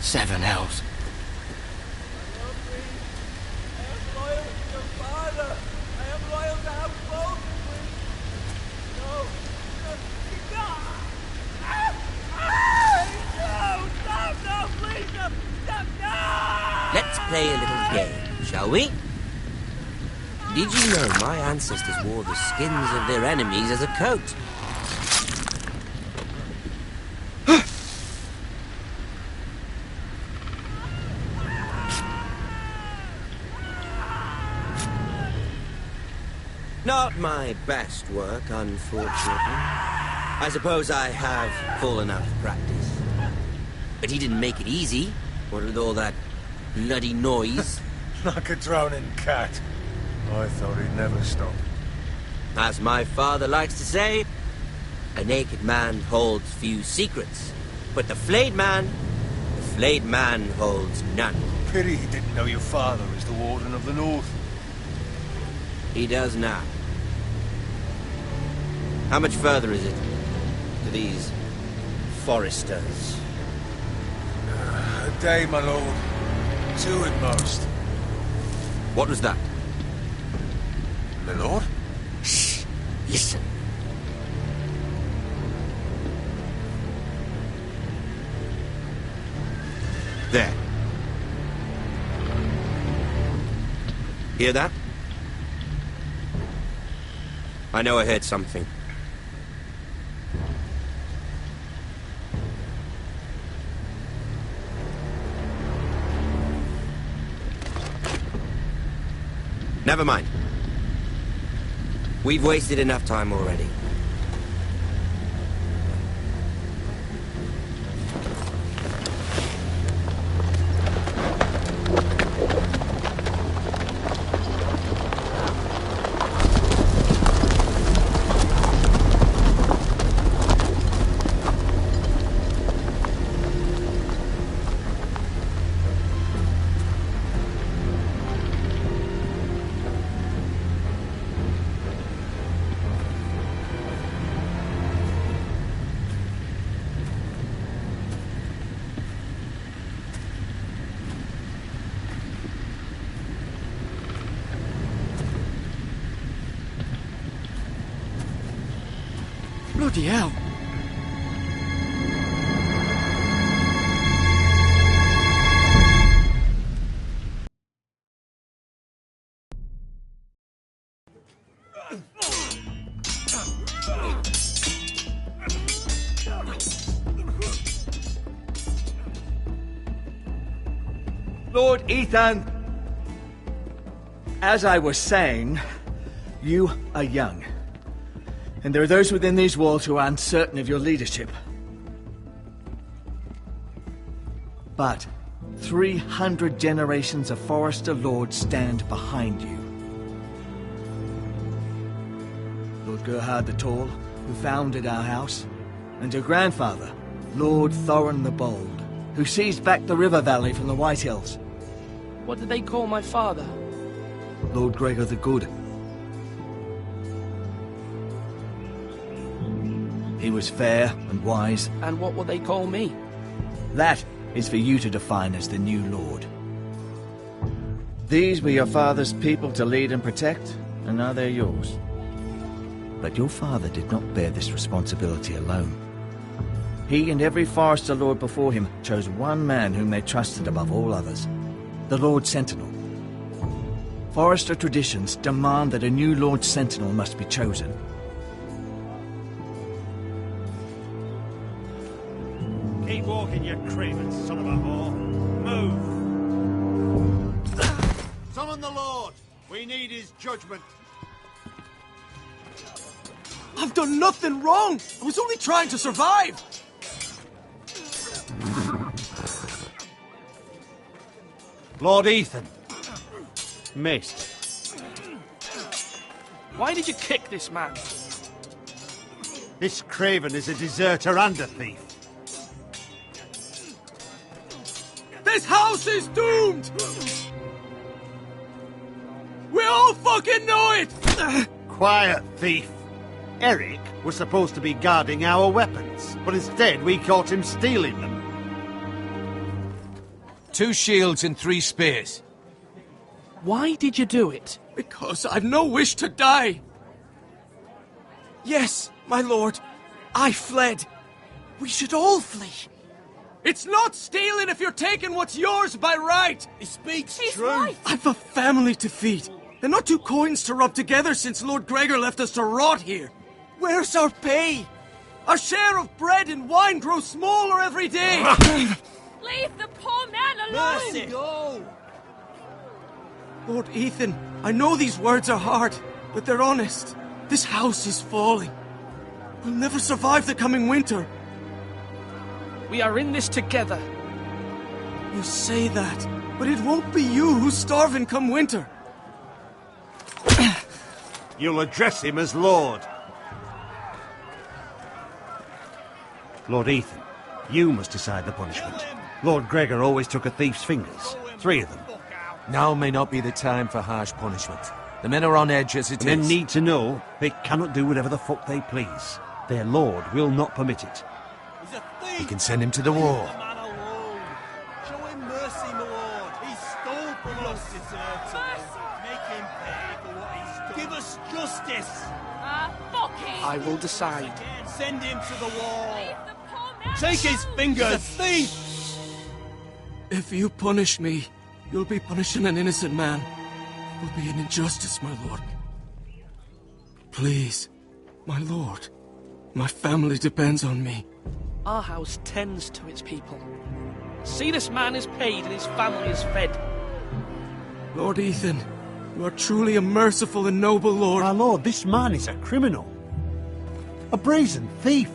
Seven hells. Let's play a little game, shall we? Did you know my ancestors wore the skins of their enemies as a coat? Not my best work, unfortunately. I suppose I have fallen out of practice. But he didn't make it easy, what with all that bloody noise. Like a drowning cat. I thought he'd never stop. As my father likes to say, a naked man holds few secrets, but the flayed man holds none. Pity he didn't know your father is the Warden of the North. He does now. How much further is it to these Forresters? A day, my lord. 2 at most. What was that? My lord? Shh! Listen. There. Hear that? I know I heard something. Never mind. We've wasted enough time already. Bloody hell! Lord Ethan! As I was saying, you are young. And there are those within these walls who are uncertain of your leadership. But 300 generations of Forrester lords stand behind you. Lord Gerhard the Tall, who founded our house, and your grandfather, Lord Thorin the Bold, who seized back the river valley from the White Hills. What did they call my father? Lord Gregor the Good. He was fair and wise. And what will they call me? That is for you to define as the new lord. These were your father's people to lead and protect, and now they're yours. But your father did not bear this responsibility alone. He and every Forrester lord before him chose one man whom they trusted above all others, the Lord Sentinel. Forrester traditions demand that a new Lord Sentinel must be chosen. Keep walking, you craven son of a whore. Move! Summon the Lord! We need his judgment. I've done nothing wrong! I was only trying to survive! Lord Ethan. Missed. Why did you kick this man? This craven is a deserter and a thief. This house is doomed! We all fucking know it! Quiet, thief. Eric was supposed to be guarding our weapons, but instead we caught him stealing them. 2 shields and 3 spears. Why did you do it? Because I've no wish to die. Yes, my lord, I fled. We should all flee. It's not stealing if you're taking what's yours by right. He speaks He's truth. right. I've a family to feed, and not 2 coins to rub together since Lord Gregor left us to rot here. Where's our pay? Our share of bread and wine grows smaller every day. Leave the poor man alone! Mercy! Go! Lord Ethan, I know these words are hard, but they're honest. This house is falling. We'll never survive the coming winter. We are in this together. You say that, but it won't be you who's starving come winter. You'll address him as Lord. Lord Ethan, you must decide the punishment. Lord Gregor always took a thief's fingers. 3 of them. Now may not be the time for harsh punishment. The men are on edge as it is. Men need to know they cannot do whatever the fuck they please. Their lord will not permit it. We can send him to the war. Show him mercy, my lord. He stole from us. Make him pay for what he's done. Give us justice. Fuck him! I will decide. Send him to the wall. Take his fingers. Thief! If you punish me, you'll be punishing an innocent man. It will be an injustice, my lord. Please, my lord. My family depends on me. Our house tends to its people. See, this man is paid and his family is fed. Lord Ethan, you are truly a merciful and noble lord. My lord, this man is a criminal. A brazen thief.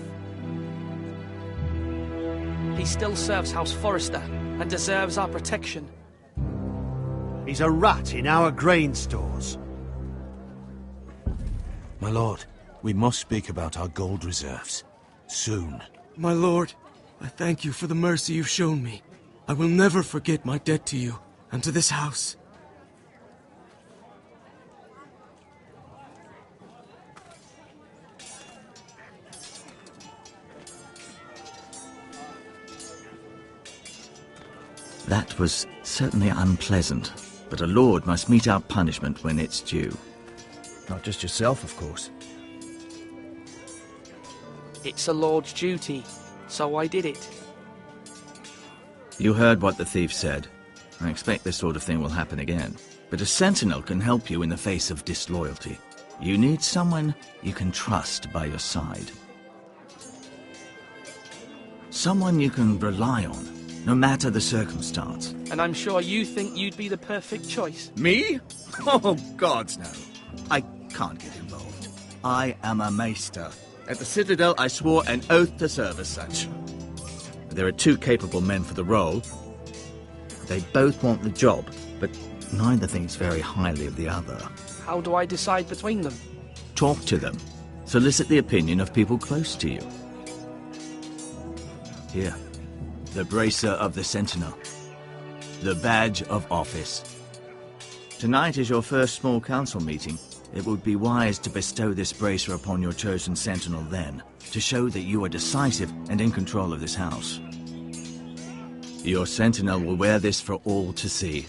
He still serves House Forrester and deserves our protection. He's a rat in our grain stores. My lord, we must speak about our gold reserves. Soon. My lord, I thank you for the mercy you've shown me. I will never forget my debt to you and to this house. That was certainly unpleasant, but a lord must mete out punishment when it's due. Not just yourself, of course. It's a lord's duty, so I did it. You heard what the thief said. I expect this sort of thing will happen again. But a sentinel can help you in the face of disloyalty. You need someone you can trust by your side. Someone you can rely on, no matter the circumstance. And I'm sure you think you'd be the perfect choice. Me? Oh, gods no. I can't get involved. I am a maester. At the Citadel, I swore an oath to serve as such. There are 2 capable men for the role. They both want the job, but neither thinks very highly of the other. How do I decide between them? Talk to them. Solicit the opinion of people close to you. Here, the bracer of the Sentinel. The badge of office. Tonight is your first small council meeting. It would be wise to bestow this bracer upon your chosen sentinel then, to show that you are decisive and in control of this house. Your sentinel will wear this for all to see.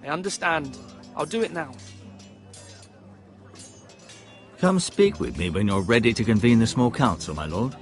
I understand. I'll do it now. Come speak with me when you're ready to convene the small council, my lord.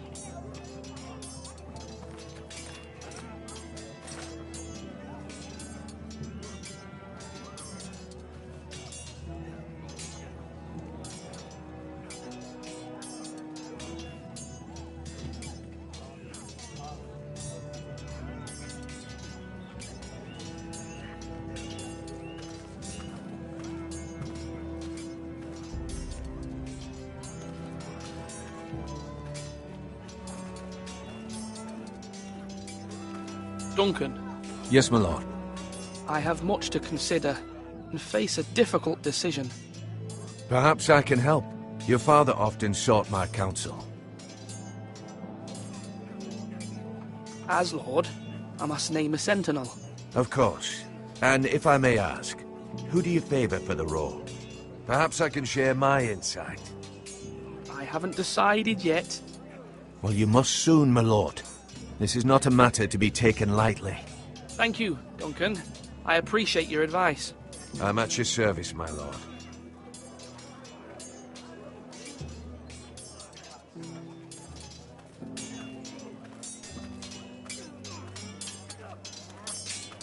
Duncan. Yes, my lord. I have much to consider and face a difficult decision. Perhaps I can help. Your father often sought my counsel. As Lord, I must name a sentinel. Of course. And if I may ask, who do you favor for the role? Perhaps I can share my insight. I haven't decided yet. Well, you must soon, my lord. This is not a matter to be taken lightly. Thank you, Duncan. I appreciate your advice. I'm at your service, my lord.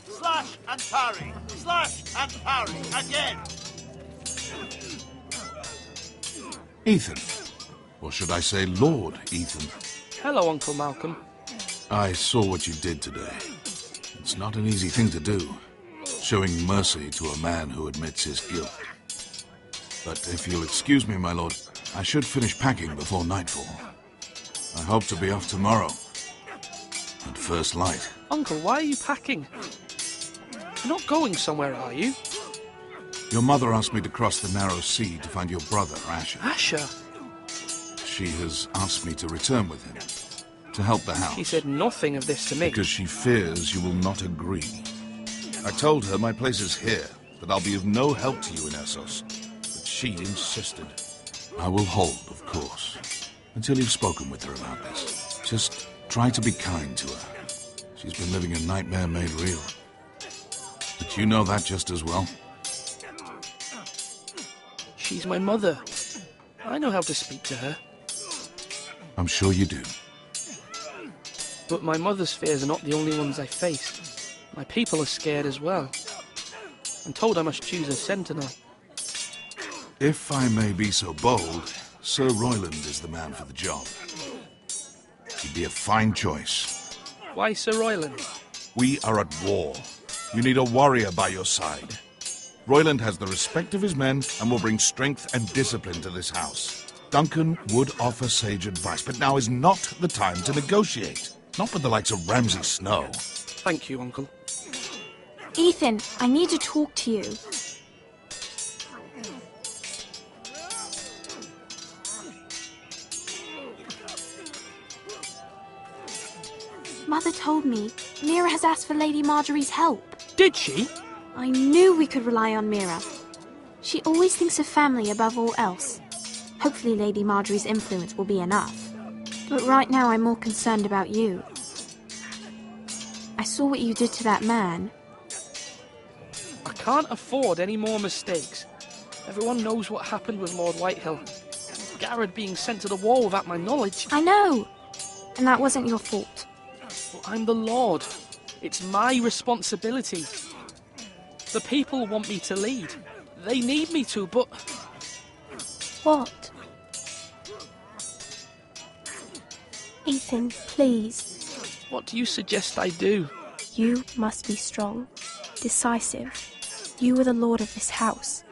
Slash and parry. Slash and parry. Again. Ethan. Or should I say Lord Ethan? Hello, Uncle Malcolm. I saw what you did today. It's not an easy thing to do, showing mercy to a man who admits his guilt. But if you'll excuse me, my lord, I should finish packing before nightfall. I hope to be off tomorrow. At first light. Uncle, why are you packing? You're not going somewhere, are you? Your mother asked me to cross the narrow sea to find your brother, Asher. Asher? She has asked me to return with him, to help the house. She said nothing of this to me. Because she fears you will not agree. I told her my place is here, that I'll be of no help to you in Essos. But she insisted. I will hold, of course, until you've spoken with her about this. Just try to be kind to her. She's been living a nightmare made real. But you know that just as well. She's my mother. I know how to speak to her. I'm sure you do. But my mother's fears are not the only ones I face. My people are scared as well. I'm told I must choose a sentinel. If I may be so bold, Sir Royland is the man for the job. He'd be a fine choice. Why Sir Royland? We are at war. You need a warrior by your side. Royland has the respect of his men and will bring strength and discipline to this house. Duncan would offer sage advice, but now is not the time to negotiate. Not with the likes of Ramsay Snow. Thank you, Uncle. Ethan, I need to talk to you. Mother told me Mira has asked for Lady Marjorie's help. Did she? I knew we could rely on Mira. She always thinks of family above all else. Hopefully Lady Marjorie's influence will be enough. But right now I'm more concerned about you. I saw what you did to that man. I can't afford any more mistakes. Everyone knows what happened with Lord Whitehill. Garrett being sent to the wall without my knowledge. I know! And that wasn't your fault. Well, I'm the Lord. It's my responsibility. The people want me to lead. They need me to, but... What? Ethan, please. What do you suggest I do? You must be strong, decisive. You are the lord of this house.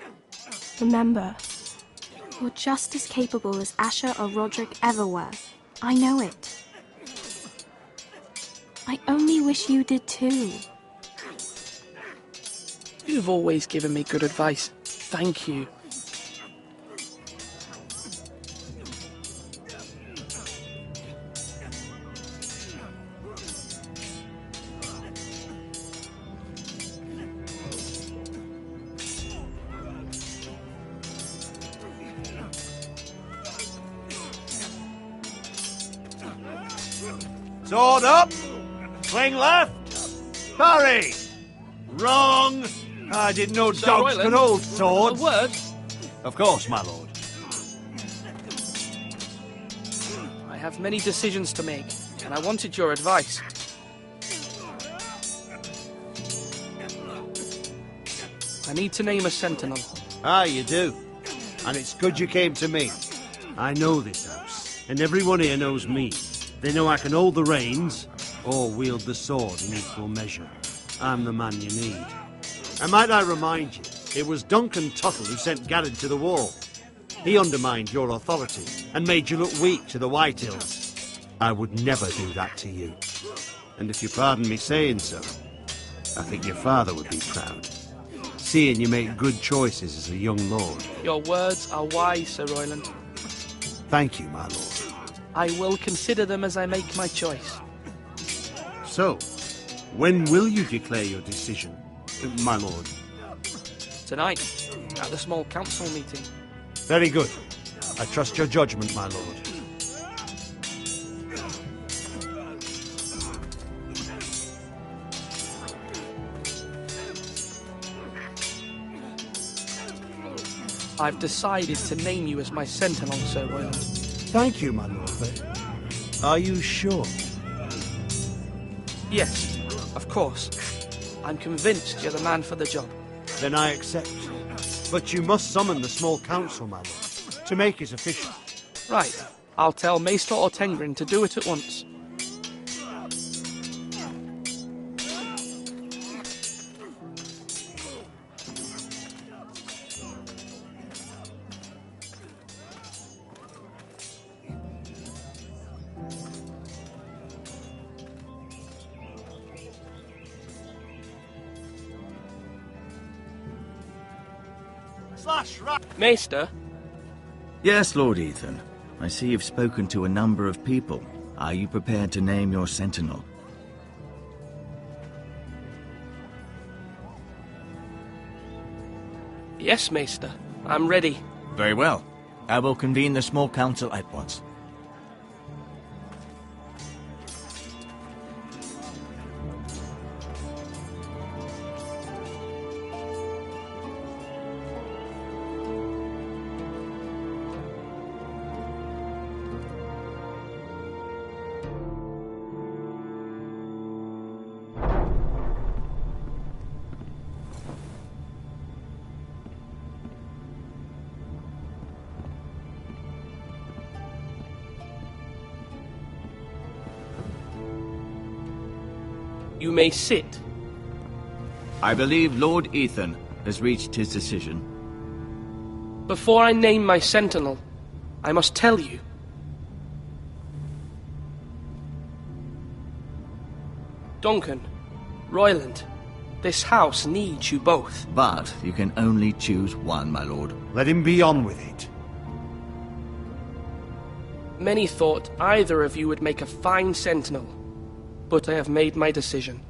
Remember, you're just as capable as Asher or Roderick ever were. I know it. I only wish you did too. You've always given me good advice. Thank you. Sword up! Swing left! Parry! Wrong! I didn't know Sir dogs Royland, could hold swords. A word? Of course, my lord. I have many decisions to make, and I wanted your advice. I need to name a sentinel. Ah, you do. And it's good you came to me. I know this house, and everyone here knows me. They know I can hold the reins, or wield the sword in equal measure. I'm the man you need. And might I remind you, it was Duncan Tuttle who sent Garrett to the wall. He undermined your authority, and made you look weak to the Whitehills. I would never do that to you. And if you pardon me saying so, I think your father would be proud. Seeing you make good choices as a young lord. Your words are wise, Sir Royland. Thank you, my lord. I will consider them as I make my choice. So, when will you declare your decision, my lord? Tonight, at the small council meeting. Very good. I trust your judgment, my lord. I've decided to name you as my sentinel, Sir Royland. Thank you, my lord, but are you sure? Yes, of course. I'm convinced you're the man for the job. Then I accept. But you must summon the small council, my lord, to make it official. Right. I'll tell Maester Ortengrin to do it at once. Maester? Yes, Lord Ethan. I see you've spoken to a number of people. Are you prepared to name your sentinel? Yes, Maester. I'm ready. Very well. I will convene the small council at once. You may sit. I believe Lord Ethan has reached his decision. Before I name my sentinel, I must tell you. Duncan, Royland, this house needs you both. But you can only choose one, my lord. Let him be on with it. Many thought either of you would make a fine sentinel, but I have made my decision.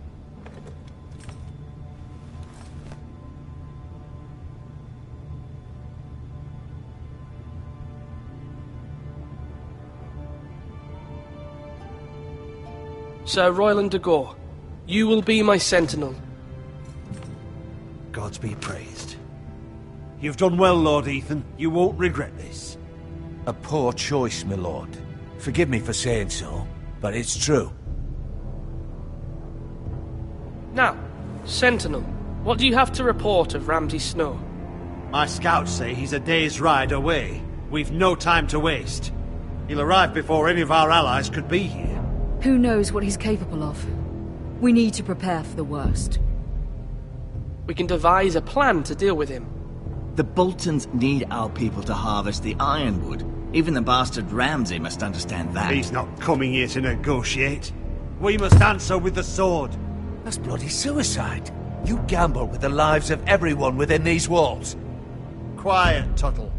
Sir Royland de Gore, you will be my sentinel. Gods be praised. You've done well, Lord Ethan. You won't regret this. A poor choice, my lord. Forgive me for saying so, but it's true. Now, Sentinel, what do you have to report of Ramsay Snow? My scouts say he's a day's ride away. We've no time to waste. He'll arrive before any of our allies could be here. Who knows what he's capable of? We need to prepare for the worst. We can devise a plan to deal with him. The Boltons need our people to harvest the ironwood. Even the bastard Ramsay must understand that. He's not coming here to negotiate. We must answer with the sword. That's bloody suicide. You gamble with the lives of everyone within these walls. Quiet, Tuttle.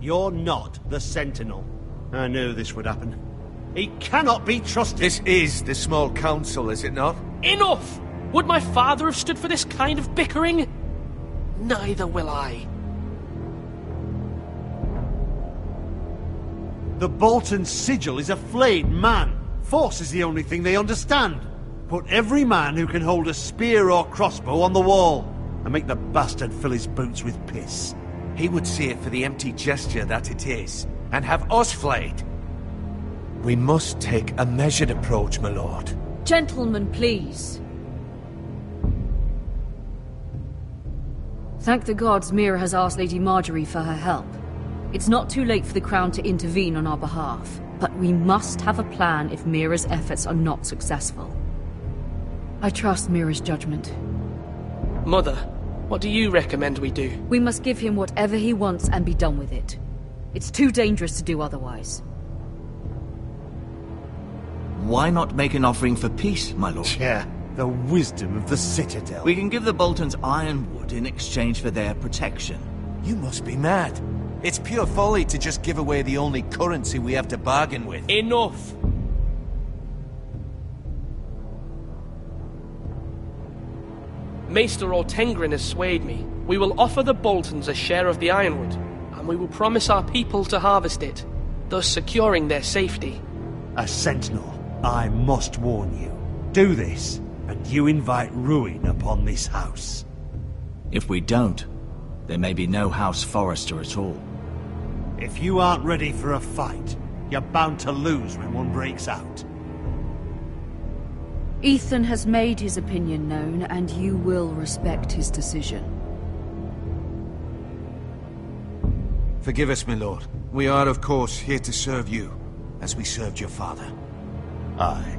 You're not the Sentinel. I knew this would happen. He cannot be trusted. This is the small council, is it not? Enough! Would my father have stood for this kind of bickering? Neither will I. The Bolton sigil is a flayed man. Force is the only thing they understand. Put every man who can hold a spear or crossbow on the wall, and make the bastard fill his boots with piss. He would see it for the empty gesture that it is, and have us flayed. We must take a measured approach, my lord. Gentlemen, please. Thank the gods Mira has asked Lady Marjorie for her help. It's not too late for the Crown to intervene on our behalf, but we must have a plan if Mira's efforts are not successful. I trust Mira's judgment. Mother, what do you recommend we do? We must give him whatever he wants and be done with it. It's too dangerous to do otherwise. Why not make an offering for peace, my lord? Yeah, the wisdom of the Citadel. We can give the Boltons ironwood in exchange for their protection. You must be mad. It's pure folly to just give away the only currency we have to bargain with. Enough! Maester Ortengrin has swayed me. We will offer the Boltons a share of the ironwood, and we will promise our people to harvest it, thus securing their safety. A sentinel, I must warn you. Do this, and you invite ruin upon this house. If we don't, there may be no House Forrester at all. If you aren't ready for a fight, you're bound to lose when one breaks out. Ethan has made his opinion known, and you will respect his decision. Forgive us, my lord. We are, of course, here to serve you, as we served your father. Aye.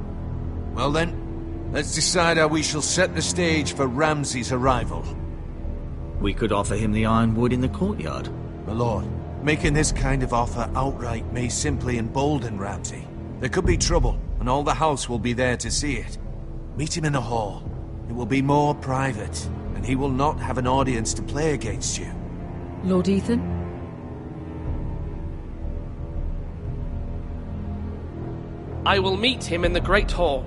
Well then, let's decide how we shall set the stage for Ramsay's arrival. We could offer him the ironwood in the courtyard. My lord, making this kind of offer outright may simply embolden Ramsay. There could be trouble, and all the house will be there to see it. Meet him in the hall. It will be more private, and he will not have an audience to play against you. Lord Ethan? I will meet him in the Great Hall.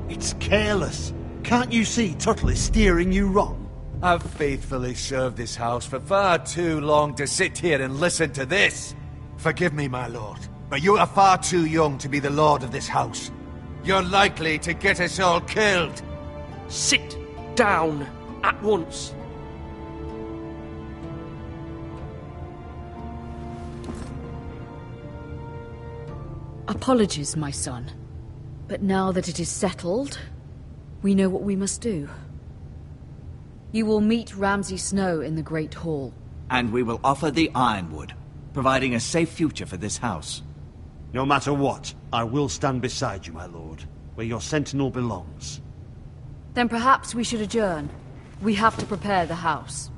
It's careless. Can't you see Tuttle is steering you wrong? I've faithfully served this house for far too long to sit here and listen to this. Forgive me, my lord, but you are far too young to be the lord of this house. You're likely to get us all killed. Sit down at once. Apologies, my son. But now that it is settled, we know what we must do. You will meet Ramsay Snow in the Great Hall. And we will offer the Ironwood, providing a safe future for this house. No matter what, I will stand beside you, my lord, where your sentinel belongs. Then perhaps we should adjourn. We have to prepare the house.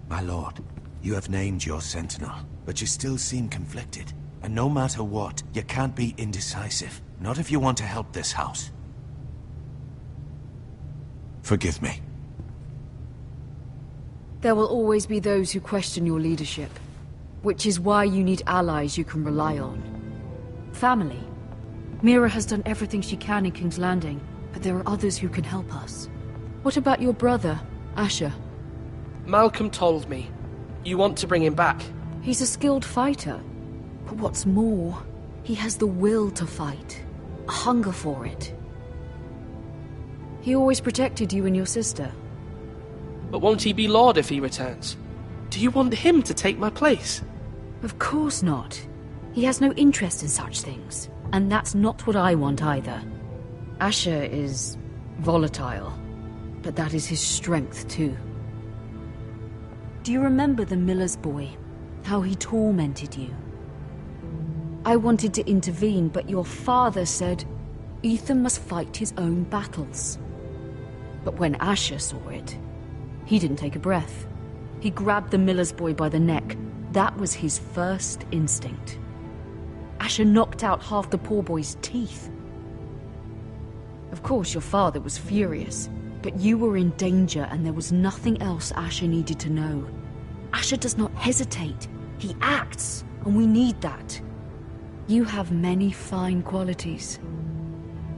My lord, you have named your sentinel, but you still seem conflicted. And no matter what, you can't be indecisive. Not if you want to help this house. Forgive me. There will always be those who question your leadership, which is why you need allies you can rely on. Family. Mira has done everything she can in King's Landing, but there are others who can help us. What about your brother, Asher? Malcolm told me. You want to bring him back? He's a skilled fighter. But what's more, he has the will to fight. A hunger for it. He always protected you and your sister. But won't he be Lord if he returns? Do you want him to take my place? Of course not. He has no interest in such things. And that's not what I want either. Asher is volatile. But that is his strength too. Do you remember the miller's boy? How he tormented you? I wanted to intervene, but your father said Ethan must fight his own battles. But when Asher saw it, he didn't take a breath. He grabbed the miller's boy by the neck. That was his first instinct. Asher knocked out half the poor boy's teeth. Of course, your father was furious, but you were in danger and there was nothing else Asher needed to know. Asher does not hesitate. He acts, and we need that. You have many fine qualities,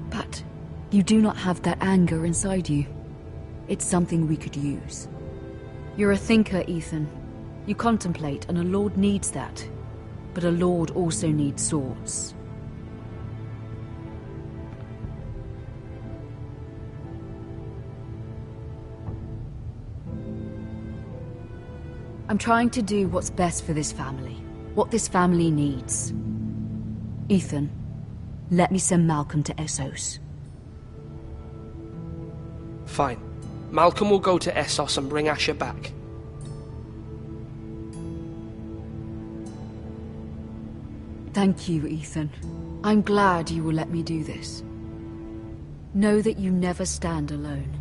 but you do not have that anger inside you. It's something we could use. You're a thinker, Ethan. You contemplate, and a lord needs that. But a lord also needs swords. I'm trying to do what's best for this family. What this family needs. Ethan, let me send Malcolm to Essos. Fine. Malcolm will go to Essos and bring Asher back. Thank you, Ethan. I'm glad you will let me do this. Know that you never stand alone.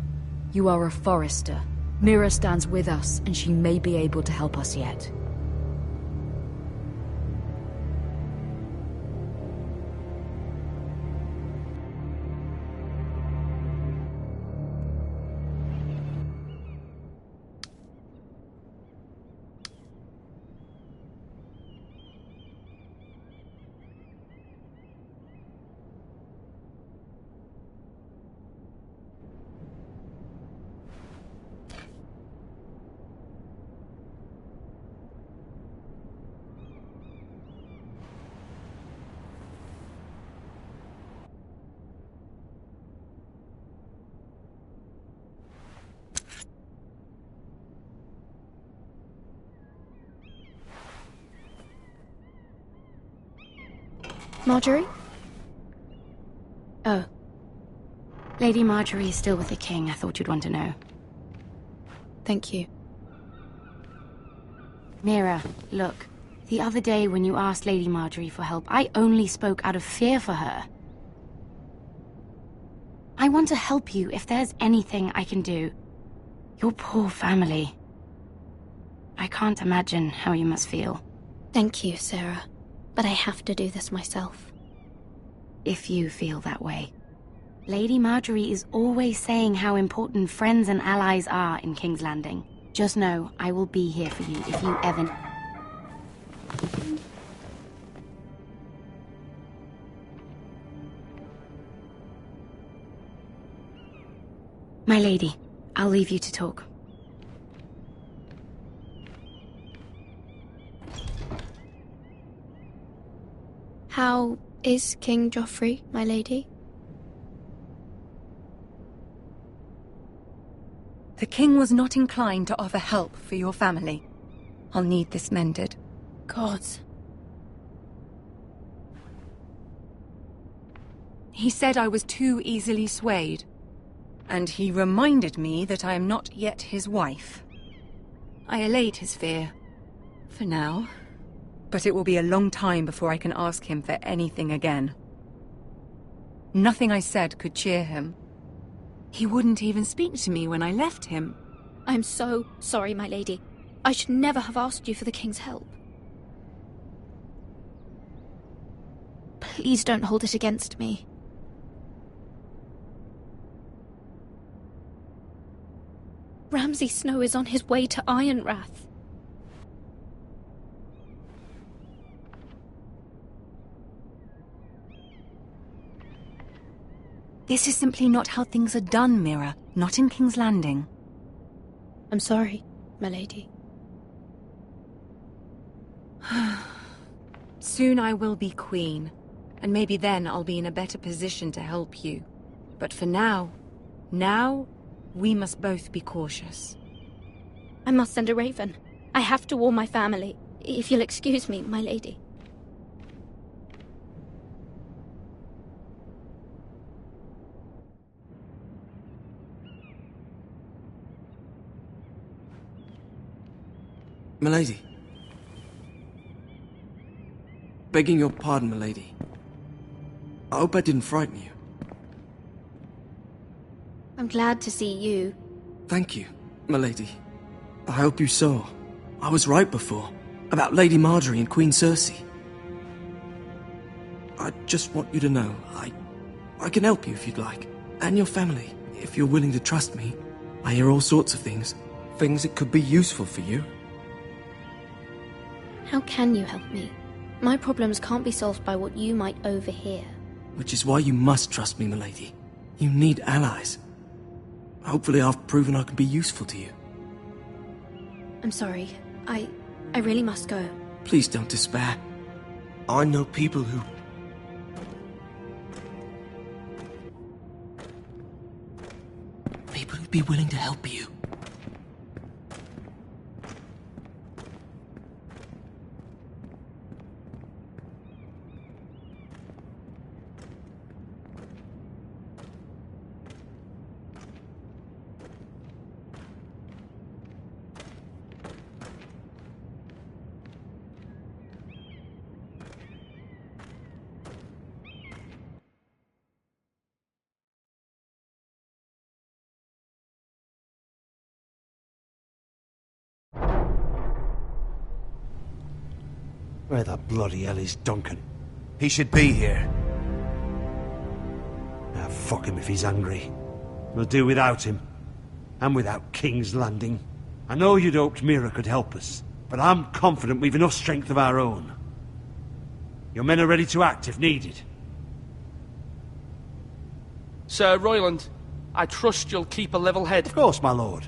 You are a Forrester. Mira stands with us, and she may be able to help us yet. Marjorie? Oh. Lady Marjorie is still with the king. I thought you'd want to know. Thank you. Mira, look. The other day when you asked Lady Marjorie for help, I only spoke out of fear for her. I want to help you if there's anything I can do. Your poor family. I can't imagine how you must feel. Thank you, Sarah. But I have to do this myself. If you feel that way. Lady Marjorie is always saying how important friends and allies are in King's Landing. Just know, I will be here for you if you ever... My lady, I'll leave you to talk. How is King Joffrey, my lady? The king was not inclined to offer help for your family. I'll need this mended. Gods. He said I was too easily swayed. And he reminded me that I am not yet his wife. I allayed his fear. For now. But it will be a long time before I can ask him for anything again. Nothing I said could cheer him. He wouldn't even speak to me when I left him. I'm so sorry, my lady. I should never have asked you for the king's help. Please don't hold it against me. Ramsay Snow is on his way to Ironrath. This is simply not how things are done, Mira. Not in King's Landing. I'm sorry, my lady. Soon I will be queen, and maybe then I'll be in a better position to help you. But for now, we must both be cautious. I must send a raven. I have to warn my family. If you'll excuse me, my lady. Milady. Begging your pardon, milady. I hope I didn't frighten you. I'm glad to see you. Thank you, milady. I hope you saw. I was right before. About Lady Marjorie and Queen Cersei. I just want you to know, I can help you if you'd like. And your family, if you're willing to trust me. I hear all sorts of things. Things that could be useful for you. How can you help me? My problems can't be solved by what you might overhear. Which is why you must trust me, milady. You need allies. Hopefully I've proven I can be useful to you. I'm sorry. I really must go. Please don't despair. I know people who... People who'd be willing to help you. Where the bloody hell is Duncan? He should be here. Ah, fuck him if he's angry. We'll do without him. And without King's Landing. I know you'd hoped Mira could help us, but I'm confident we've enough strength of our own. Your men are ready to act if needed. Sir Royland, I trust you'll keep a level head. Of course, my lord.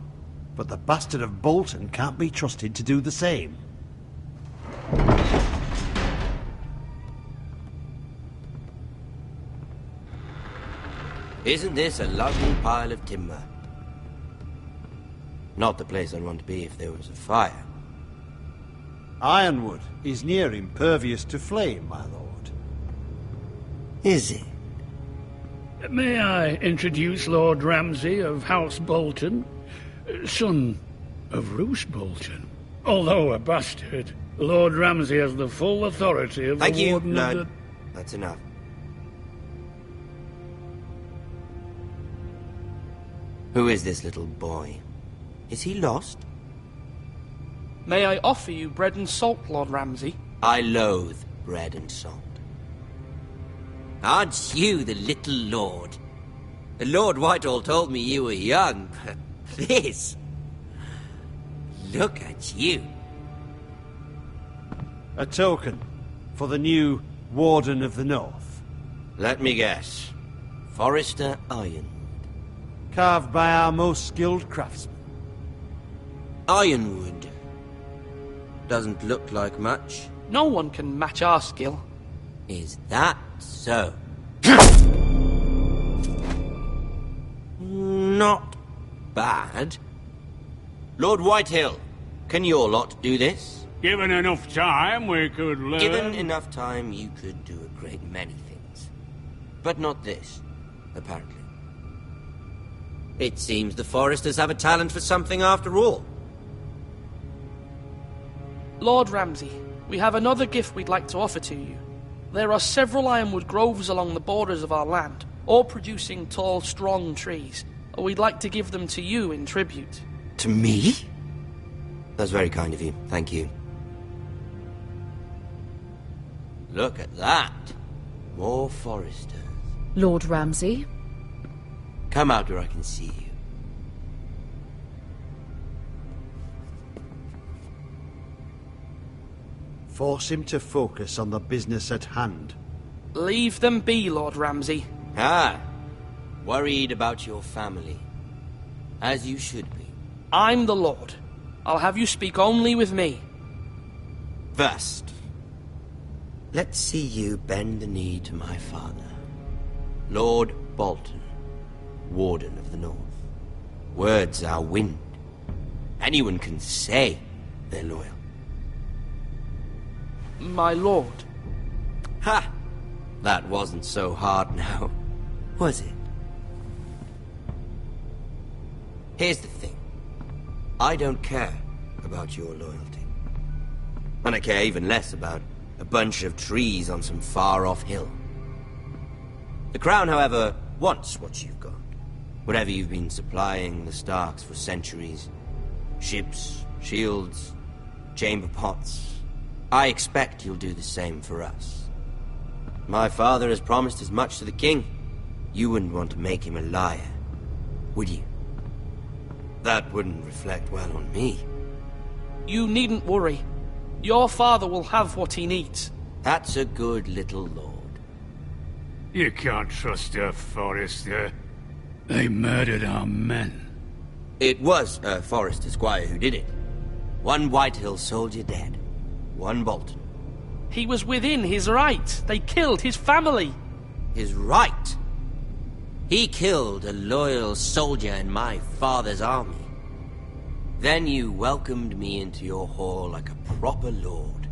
But the bastard of Bolton can't be trusted to do the same. Isn't this a lovely pile of timber? Not the place I'd want to be if there was a fire. Ironwood is near impervious to flame, my lord. Is it? May I introduce Lord Ramsay of House Bolton, son of Roose Bolton. Although a bastard, Lord Ramsay has the full authority of Thank the you. Warden No, of the... that's enough. Who is this little boy? Is he lost? May I offer you bread and salt, Lord Ramsay? I loathe bread and salt. Aren't you the little lord? Lord Whitehall told me you were young, but this... Look at you. A token for the new Warden of the North. Let me guess. Forrester Ironwood. Carved by our most skilled craftsmen. Ironwood. Doesn't look like much. No one can match our skill. Is that so? Not bad. Lord Whitehill, can your lot do this? Given enough time, we could learn... Given enough time, you could do a great many things. But not this, apparently. It seems the Foresters have a talent for something after all. Lord Ramsay, we have another gift we'd like to offer to you. There are several ironwood groves along the borders of our land, all producing tall, strong trees. We'd like to give them to you in tribute. To me? That's very kind of you. Thank you. Look at that. More Foresters. Lord Ramsay? Come out where I can see you. Force him to focus on the business at hand. Leave them be, Lord Ramsay. Ah, worried about your family. As you should be. I'm the Lord. I'll have you speak only with me. First, let's see you bend the knee to my father, Lord Bolton, Warden of the North. Words are wind. Anyone can say they're loyal. My lord. Ha! That wasn't so hard now, was it? Here's the thing. I don't care about your loyalty. And I care even less about a bunch of trees on some far-off hill. The Crown, however, wants what you've got. Whatever you've been supplying the Starks for centuries. Ships, shields, chamber pots. I expect you'll do the same for us. My father has promised as much to the king. You wouldn't want to make him a liar, would you? That wouldn't reflect well on me. You needn't worry. Your father will have what he needs. That's a good little lord. You can't trust a Forrester. They murdered our men. It was a Forrester squire who did it. One Whitehill soldier dead. One Bolton. He was within his right. They killed his family. His right? He killed a loyal soldier in my father's army. Then you welcomed me into your hall like a proper lord,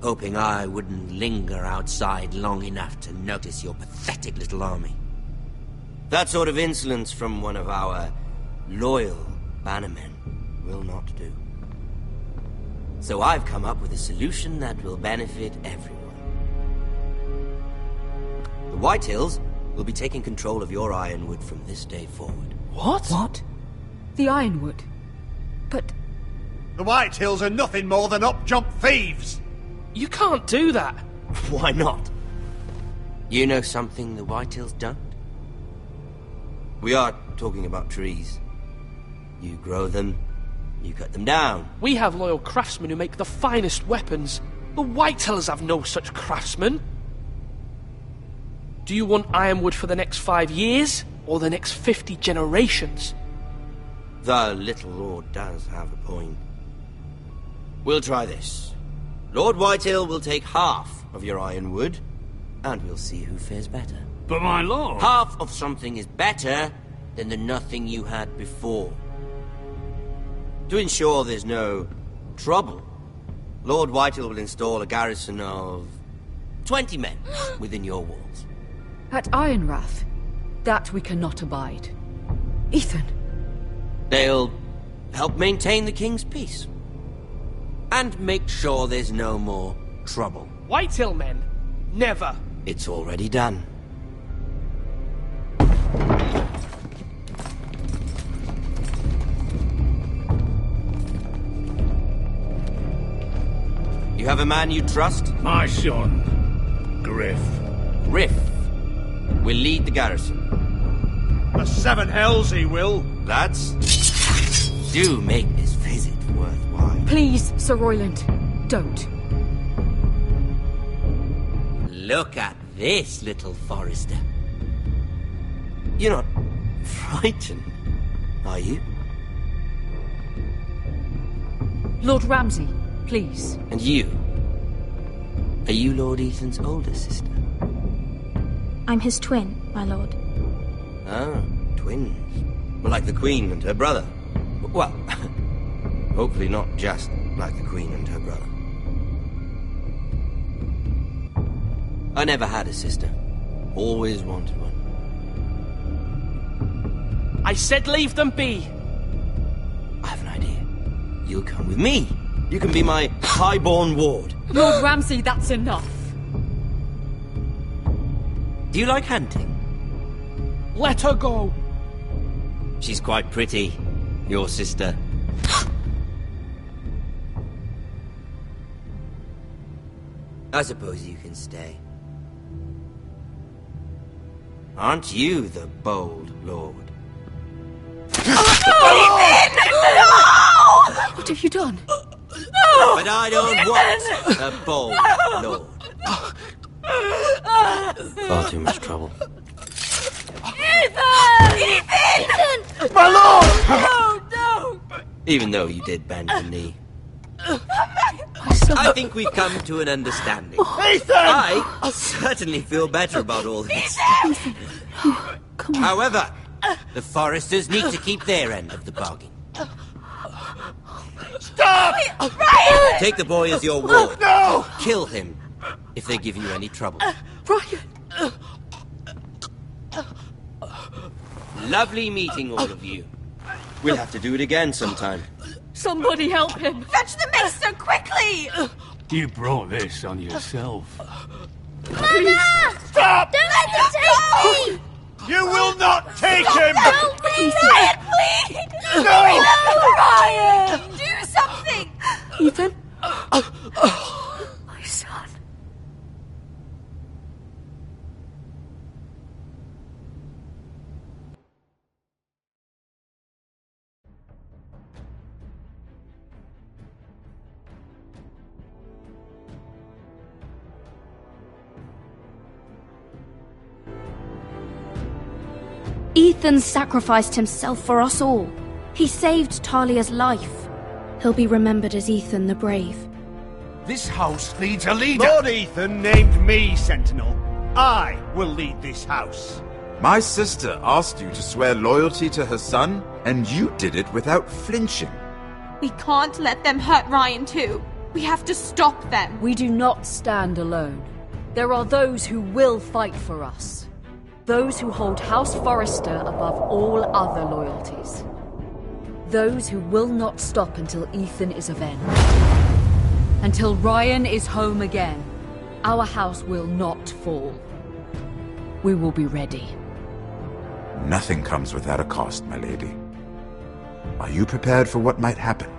hoping I wouldn't linger outside long enough to notice your pathetic little army. That sort of insolence from one of our loyal bannermen will not do. So I've come up with a solution that will benefit everyone. The Whitehills will be taking control of your Ironwood from this day forward. What? What? The Ironwood? But... The Whitehills are nothing more than up-jump thieves! You can't do that! Why not? You know something the Whitehills don't? We are talking about trees. You grow them, you cut them down. We have loyal craftsmen who make the finest weapons. The Whitehills have no such craftsmen. Do you want Ironwood for the next 5 years, or the next 50 generations? The little lord does have a point. We'll try this. Lord Whitehill will take half of your Ironwood, and we'll see who fares better. But my lord... Half of something is better than the nothing you had before. To ensure there's no trouble, Lord Whitehill will install a garrison of 20 men within your walls. At Ironrath? That we cannot abide. Ethan! They'll help maintain the king's peace. And make sure there's no more trouble. Whitehill men? Never! It's already done. You have a man you trust? My son, Griff. Griff will lead the garrison. 7 hells he will. Lads, do make this visit worthwhile. Please, Sir Royland, don't. Look at this, little Forrester. You're not frightened, are you? Lord Ramsay, please. And you? Are you Lord Ethan's older sister? I'm his twin, my lord. Ah, twins. Well, like the Queen and her brother. Well, hopefully not just like the Queen and her brother. I never had a sister. Always wanted one. I said leave them be. I have an idea. You'll come with me. You can be my highborn ward. Lord Ramsay, that's enough. Do you like hunting? Let her go. She's quite pretty, your sister. I suppose you can stay. Aren't you the bold lord? What have you done? But I don't want a bold lord. Far too much trouble. Ethan! My lord! No, no! Even though you did bend the knee. I think we've come to an understanding. Ethan! I certainly feel better about all this. However, the Forresters need to keep their end of the bargain. Stop! Ryan! Take the boy as your ward. No! Kill him if they give you any trouble. Ryan! Lovely meeting all of you. We'll have to do it again sometime. Somebody help him! Fetch the maester quickly! You brought this on yourself. Please. Stop! Don't let them take me! You will not take him! Help me! Ryan, please! No! Ryan! Do something! Ethan? My son. Ethan sacrificed himself for us all. He saved Talia's life. He'll be remembered as Ethan the Brave. This house needs a leader. Lord Ethan named me Sentinel. I will lead this house. My sister asked you to swear loyalty to her son, and you did it without flinching. We can't let them hurt Ryan too. We have to stop them. We do not stand alone. There are those who will fight for us. Those who hold House Forrester above all other loyalties. Those who will not stop until Ethan is avenged. Until Ryan is home again, our house will not fall. We will be ready. Nothing comes without a cost, my lady. Are you prepared for what might happen?